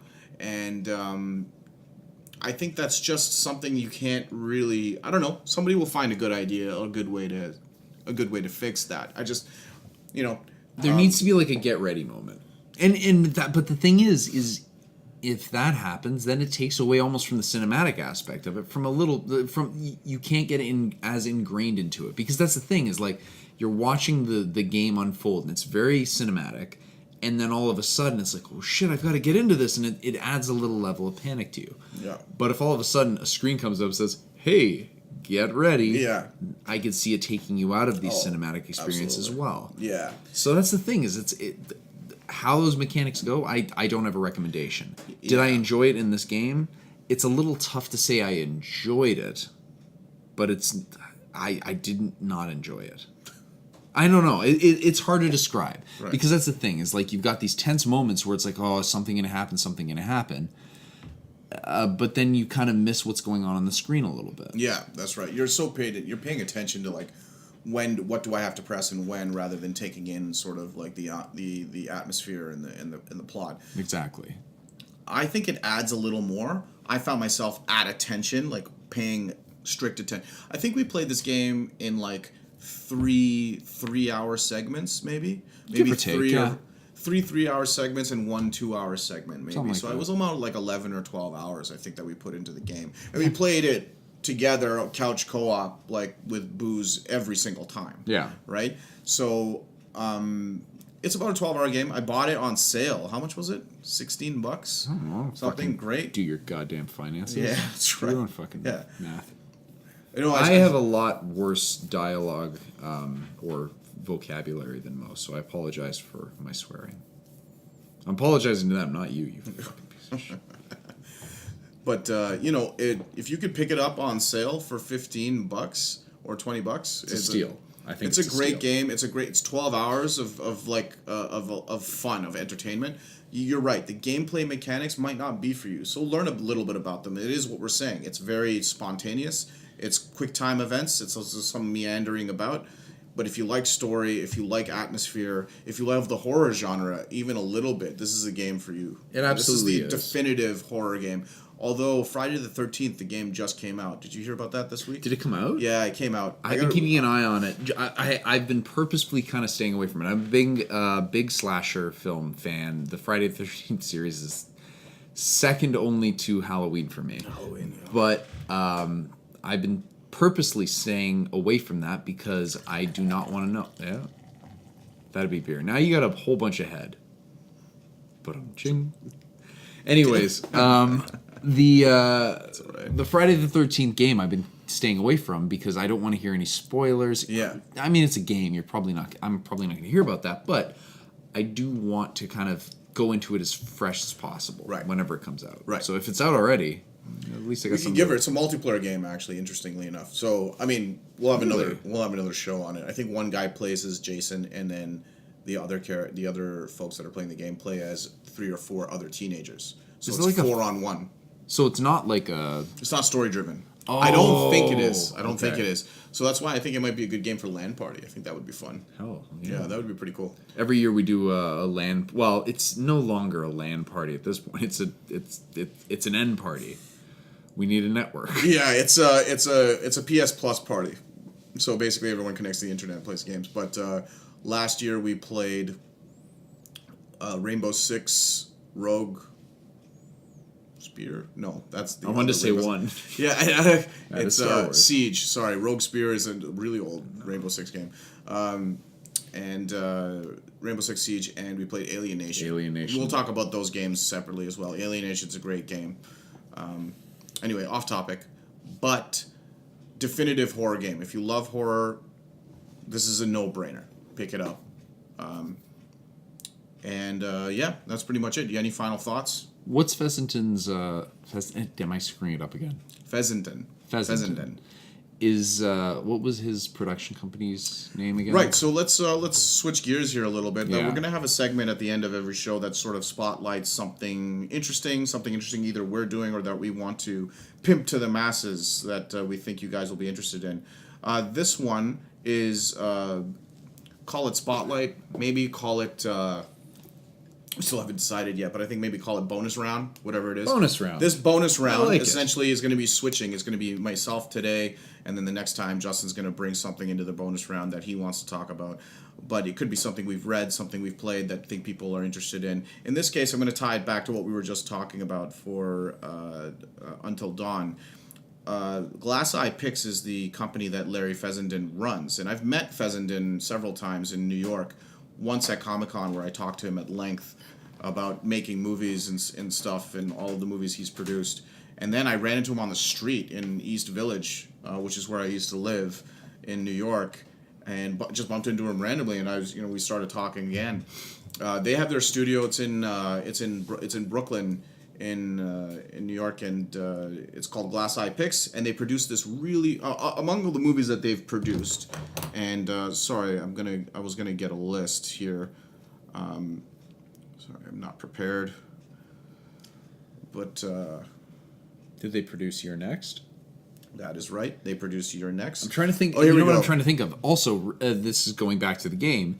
and I think that's just something you can't really. I don't know. Somebody will find a good idea, a good way to fix that. I just, there needs to be like a get ready moment, and that. But the thing is if that happens, then it takes away almost from the cinematic aspect of it. You can't get as ingrained into it, because that's the thing is like you're watching the game unfold and it's very cinematic. And then all of a sudden, it's like, oh shit, I've got to get into this. And it adds a little level of panic to you. Yeah. But if all of a sudden a screen comes up and says, hey, get ready. Yeah. I could see it taking you out of the cinematic experience as well. Yeah. So that's the thing is how those mechanics go, I don't have a recommendation. Did I enjoy it in this game? It's a little tough to say I enjoyed it. But I did not enjoy it. I don't know. It's hard to describe because that's the thing. Is like you've got these tense moments where it's like, oh, is something going to happen? Something going to happen. But then you kind of miss what's going on the screen a little bit. Yeah, that's right. You're so you're paying attention to like what do I have to press and when, rather than taking in sort of like the atmosphere and the plot. Exactly. I think it adds a little more. I found myself at attention, like paying strict attention. I think we played this game in like three-hour segments, maybe Give or take, three 3-hour segments and 1 2-hour segment, maybe. Something like So that. it was about like 11 or 12 hours, I think, that we put into the game, and we played it together, couch co-op, like with booze every single time. Yeah. Right. So it's about a 12-hour game. I bought it on sale. How much was it? $16. I don't know. Something Fucking great. Do your goddamn finances. Yeah, that's Do right. your own fucking Yeah. math. You know, I have a lot worse dialogue or vocabulary than most, so I apologize for my swearing. I'm apologizing to them, not you, you fucking piece of shit. But if you could pick it up on sale for $15 or $20, It's a steal. I think it's a great steal. game. It's 12 hours of fun, of entertainment. You're right. The gameplay mechanics might not be for you, so learn a little bit about them. It is what we're saying. It's very spontaneous. It's quick time events. It's also some meandering about. But if you like story, if you like atmosphere, if you love the horror genre even a little bit, this is a game for you. It absolutely This is the definitive horror game. Although Friday the 13th, the game just came out. Did you hear about that this week? Did it come out? Yeah, it came out. I've been keeping an eye on it. I've been purposefully kind of staying away from it. I'm a big slasher film fan. The Friday the 13th series is second only to Halloween for me. Halloween, yeah. But I've been purposely staying away from that because I do not want to know. Yeah, that'd be beer. Now you got a whole bunch of head. But I'm ching. Anyways, the Friday the 13th game I've been staying away from because I don't want to hear any spoilers. Yeah. I mean, it's a game. I'm probably not going to hear about that, but I do want to kind of go into it as fresh as possible whenever it comes out. Right. So if it's out already, at least I got We some. can give her. It's a multiplayer game, actually. Interestingly enough, so I mean, we'll have another show on it. I think one guy plays as Jason, and then the other folks that are playing the game play as 3 or 4 other teenagers. So Is it's it like 4-on-1. So it's not like a. It's not story driven. I don't think it is. I don't okay. think it is. So that's why I think it might be a good game for LAN party. I think that would be fun. Hell, Yeah, that would be pretty cool. Every year we do a LAN. Well, it's no longer a LAN party at this point. It's an end party. We need a network. Yeah, it's a PS Plus party. So basically, everyone connects to the internet and plays games. But last year we played Rainbow Six Rogue Spear. No, that's the. I wanted to say Rainbow- one. Yeah, is it's Star Wars. Siege. Sorry, Rogue Spear is a really old Rainbow Six game. And Rainbow Six Siege, and we played Alien Nation. Alien Nation. We'll talk about those games separately as well. Alien Nation's a great game. Anyway, off topic, but definitive horror game. If you love horror, this is a no-brainer. Pick it up. Yeah, that's pretty much it. You got any final thoughts? What's Fessenden? Am I screwing it up again? Fessenden. Is what was his production company's name again? Right, so let's switch gears here a little bit. Now, Yeah. we're going to have a segment at the end of every show that sort of spotlights something interesting either we're doing or that we want to pimp to the masses that we think you guys will be interested in. This one is, call it Spotlight, maybe call it, we still haven't decided yet, but I think maybe call it bonus round, whatever it is. Bonus round. This bonus round like it. essentially is going to be switching. It's going to be myself today, and then the next time Justin's going to bring something into the bonus round that he wants to talk about. But it could be something we've read, something we've played that I think people are interested in. In this case, I'm going to tie it back to what we were just talking about for Until Dawn. Glass Eye Pix is the company that Larry Fessenden runs, and I've met Fessenden several times in New York. Once at Comic-Con, where I talked to him at length about making movies and stuff and all of the movies he's produced. And then I ran into him on the street in East Village, which is where I used to live in New York, and just bumped into him randomly, and we started talking again. They have their studio. It's in Brooklyn, in New York, and it's called Glass Eye Pix, and they produce this really among all the movies that they've produced. And sorry, I was gonna get a list here. Sorry, I'm not prepared. But Did they produce Your Next? that is right. They produce Your Next. I'm trying to think. Oh, here you we know what go. I'm trying to think of. Also, this is going back to the game.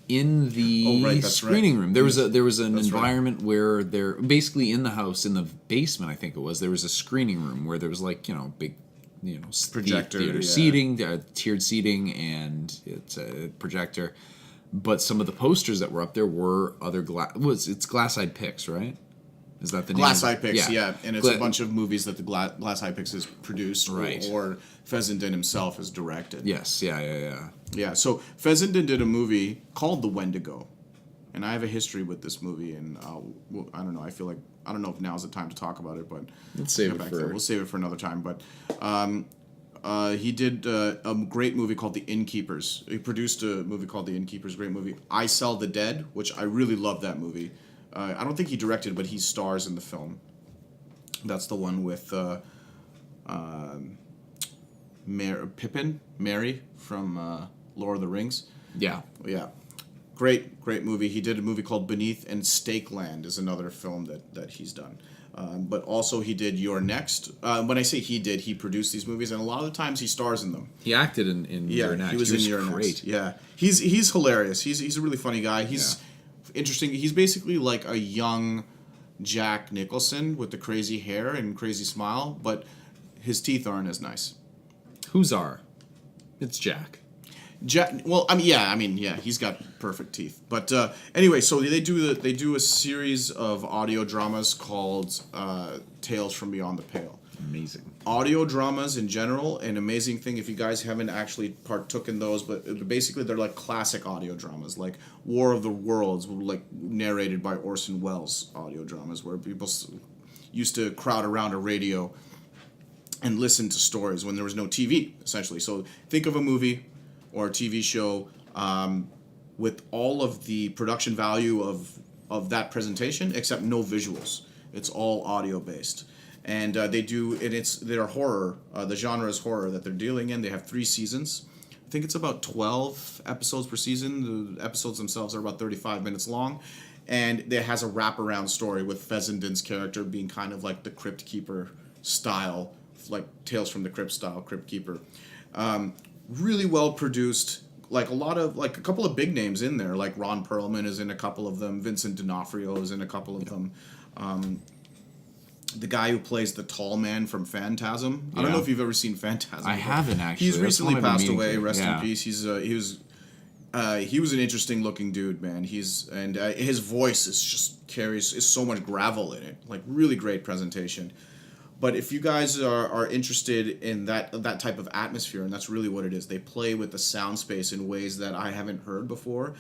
In the Oh, right, that's screening right. room, there was an That's right. environment where there, basically in the house, in the basement, I think it was, there was a screening room where there was like, big, Projector, theater yeah. seating, tiered seating, and it's a projector. But some of the posters that were up there were other it's Glass Eyed Pix, right? Is that the name? Glass of Eye it? Pix, yeah. And it's Gla- a bunch of movies that the Glass Eye Pix has produced, Right. or Fessenden himself has directed. Yes, yeah. Yeah, so Fessenden did a movie called The Wendigo, and I have a history with this movie, and I don't know. I feel like I don't know if now's the time to talk about it, but Let's save get it back for- to that. We'll save it for another time. But he did a great movie called The Innkeepers. He produced a movie called The Innkeepers, great movie. I Sell the Dead, which I really love that movie. I don't think he directed, but he stars in the film. That's the one with Mary from Lord of the Rings. Yeah. Yeah, great movie. He did a movie called Beneath, and Stakeland is another film that he's done. But also he did Your Next. When I say he produced these movies, and a lot of the times he stars in them. He acted in Yeah, Your Next. he was in Your great. Next. Yeah, he's hilarious. He's a really funny guy. He's interesting. He's basically like a young Jack Nicholson with the crazy hair and crazy smile, but his teeth aren't as nice. Who's are? It's Jack. Jack, well, he's got perfect teeth. But anyway, so they do a series of audio dramas called Tales from Beyond the Pale. Amazing. Audio dramas in general, an amazing thing if you guys haven't actually partook in those, but basically they're like classic audio dramas, like War of the Worlds, like narrated by Orson Welles audio dramas, where people used to crowd around a radio and listen to stories when there was no TV, essentially. So think of a movie or a TV show with all of the production value of that presentation, except no visuals. It's all audio based. And they're horror. The genre is horror that they're dealing in. They have 3 seasons. I think it's about 12 episodes per season. The episodes themselves are about 35 minutes long. And it has a wraparound story with Fessenden's character being kind of like the Crypt Keeper style, like Tales from the Crypt style Crypt Keeper. Really well produced. Like a couple of big names in there. Like Ron Perlman is in a couple of them. Vincent D'Onofrio is in a couple of them. The guy who plays the tall man from Phantasm. I don't know if you've ever seen Phantasm. I haven't, actually. He's That's recently one I've been passed meaning away. to. Rest Yeah. in peace. He was an interesting looking dude, man. His voice is so much gravel in it. Like really great presentation. But if you guys are interested in that type of atmosphere, and that's really what it is, they play with the sound space in ways that I haven't heard before.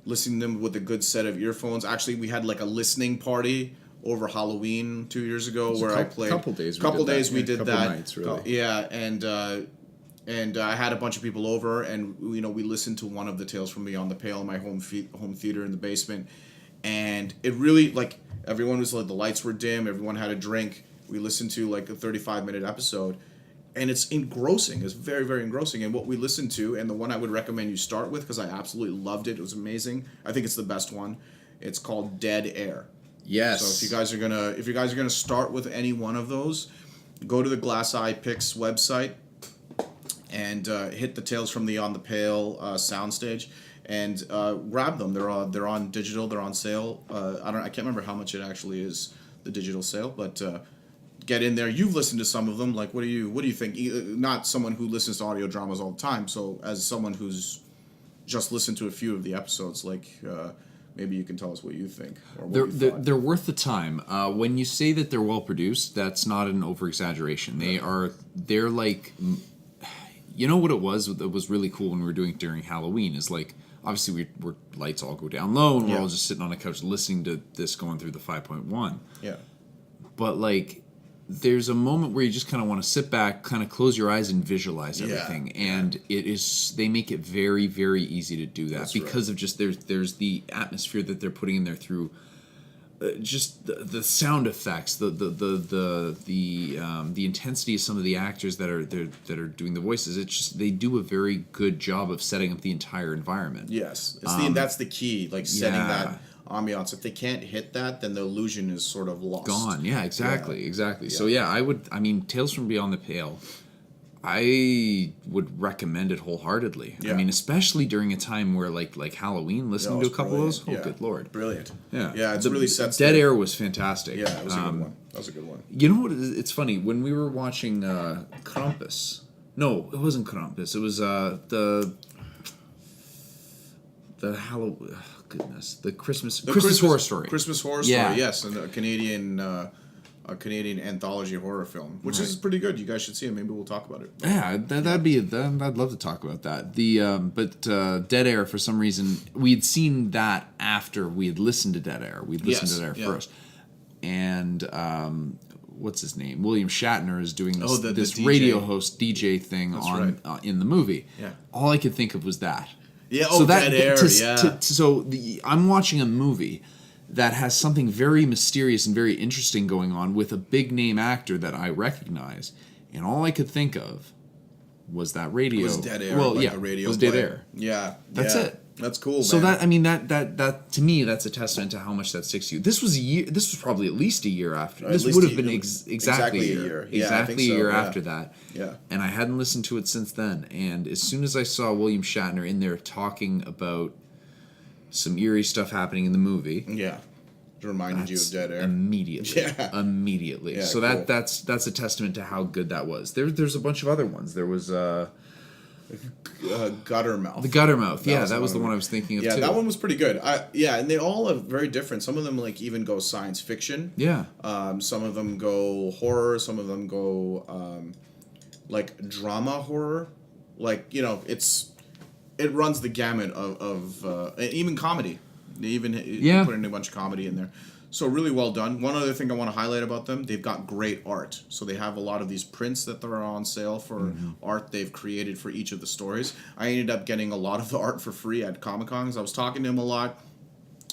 Listening to them with a good set of earphones. Actually, we had like a listening party over Halloween 2 years ago where I played. Couple days We did couple that. nights, really. Yeah, and I had a bunch of people over, and we listened to one of the Tales from Beyond the Pale in my home theater in the basement, and it really everyone was like, the lights were dim, everyone had a drink. We listened to like a 35-minute episode, and it's engrossing. It's very, very engrossing. And what we listened to, and the one I would recommend you start with because I absolutely loved it. It was amazing. I think it's the best one. It's called Dead Air. Yes. So if you guys are gonna start with any one of those, go to the Glass Eye Pix website and hit the Tales from Beyond the Pale soundstage and grab them. They're on digital. They're on sale. I can't remember how much it actually is, the digital sale, but get in there. You've listened to some of them. Like, what do you think? Not someone who listens to audio dramas all the time. So as someone who's just listened to a few of the episodes, maybe you can tell us what you think. Or what you thought. They're worth the time. When you say that they're well produced, that's not an over exaggeration. They're like, what it was that was really cool when we were doing it during Halloween is like, obviously we're lights all go down low and we're all just sitting on a couch listening to this going through the 5.1. Yeah. But like, there's a moment where you just kind of want to sit back, kind of close your eyes and visualize everything. And they make it very, very easy to do that. That's because of just there's the atmosphere that they're putting in there through just the sound effects, the intensity of some of the actors that are doing the voices. It's just they do a very good job of setting up the entire environment. Yes, that's the key. Like setting that ambiance. If they can't hit that, then the illusion is sort of lost. Gone. Yeah, exactly. So yeah, I mean, Tales from Beyond the Pale, I would recommend it wholeheartedly. Yeah. I mean, especially during a time where like Halloween, listening to a couple of those, good lord. Brilliant. Yeah. Yeah, it's really sets Dead the- Air was fantastic. Yeah, it was a good one. That was a good one. You know what? It's funny when we were watching Krampus. No, it wasn't Krampus. It was the Halloween. Oh, goodness, the Christmas Horror Story. Christmas Horror Yeah. Story. Yes, and a Canadian anthology horror film, which is pretty good. You guys should see it. Maybe we'll talk about it. Yeah, I'd love to talk about that. But Dead Air, for some reason, we'd seen that after we had listened to Dead Air. We'd listened to Dead Air first, and what's his name? William Shatner is doing this, this DJ. radio host DJ thing in the movie. Yeah. All I could think of was that. Yeah. So Dead Air. I'm watching a movie that has something very mysterious and very interesting going on with a big name actor that I recognize, and all I could think of was that radio. Was Dead Air. Well, like yeah, a radio was Dead play. Air. Yeah. That's it. That's cool. So man. that to me, that's a testament to how much that sticks to you. This was probably at least a year after. At This least would have a been year. exactly a year. Yeah, I exactly think a so, year yeah. after that. Yeah. And I hadn't listened to it since then. And as soon as I saw William Shatner in there talking about some eerie stuff happening in the movie, Yeah. It reminded you of Dead Air. immediately. Yeah. Immediately. Yeah, So cool. that's a testament to how good that was. There's a bunch of other ones. There was Guttermouth. the Guttermouth. was That was the one one of I was thinking of Yeah, too. that one was pretty good. And they all are very different. Some of them like even go science fiction. Yeah. Some of them go horror. Some of them go like drama horror. Like it runs the gamut of even comedy. They even put in a bunch of comedy in there. So really well done. One other thing I want to highlight about them, they've got great art. So they have a lot of these prints that are on sale for art they've created for each of the stories. I ended up getting a lot of the art for free at Comic-Con because I was talking to him a lot.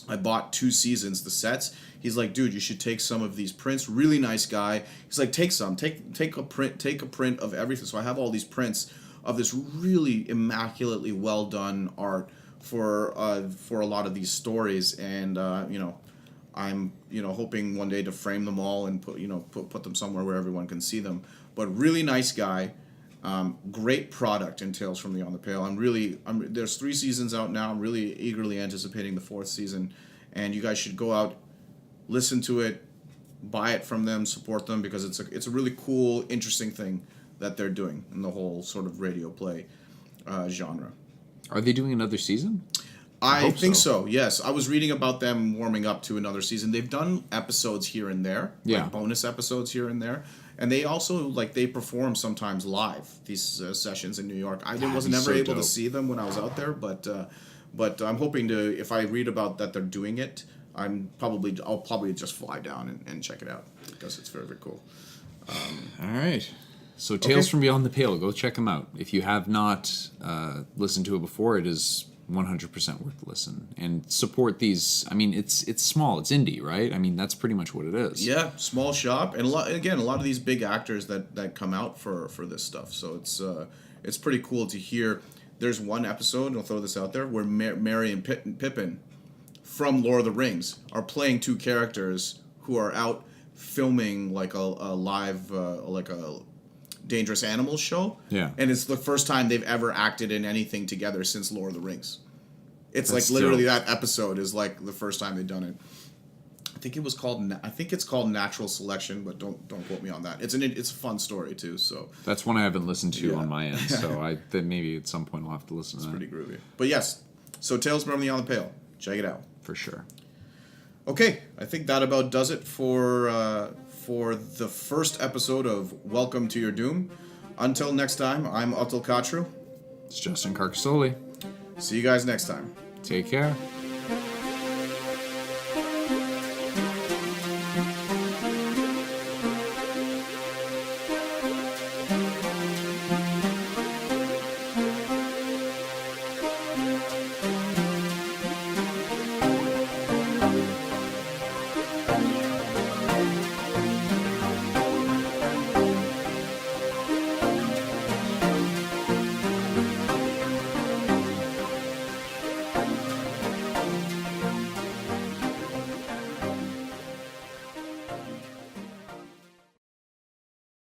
I bought 2 seasons, the sets. He's like, dude, you should take some of these prints. Really nice guy. He's like, take some. Take a print of everything. So I have all these prints of this really immaculately well done art for a lot of these stories, and I'm hoping one day to frame them all and put them somewhere where everyone can see them. But really nice guy, great product in Tales from Beyond the Pale. There's 3 seasons out now. I'm really eagerly anticipating the 4th season, and you guys should go out, listen to it, buy it from them, support them, because it's a really cool, interesting thing that they're doing in the whole sort of radio play genre. Are they doing another season? I think so. Yes. I was reading about them warming up to another season. They've done episodes here and there, like bonus episodes here and there. And they also, they perform sometimes live, these sessions in New York. I was never able to see them when I was out there, but I'm hoping to, if I read about that they're doing it, I'll probably just fly down and check it out, because it's very, very cool. All right. So Tales from Beyond the Pale, go check them out. If you have not listened to it before, it is 100% worth the listen. And support these. I mean, it's small. It's indie, right? I mean, that's pretty much what it is. Yeah, small shop. And a lot of these big actors that come out for this stuff. So it's pretty cool to hear. There's one episode, and I'll throw this out there, where Merry and Pippin from Lord of the Rings are playing 2 characters who are out filming like a live, like a Dangerous Animals show. Yeah. And it's the first time they've ever acted in anything together since Lord of the Rings. It's That's like literally dope. that episode is like the first time they've done it. I think it's called Natural Selection, but don't quote me on that. It's a fun story too, so That's one I haven't listened to Yeah. on my end, so then maybe at some point I'll have to listen to that. pretty groovy. But yes, so Tales from Beyond the Pale. Check it out. For sure. Okay, I think that about does it for the first episode of Welcome to Your Doom. Until next time, I'm Atul Kachru. It's Justin Carcassoli. See you guys next time. Take care.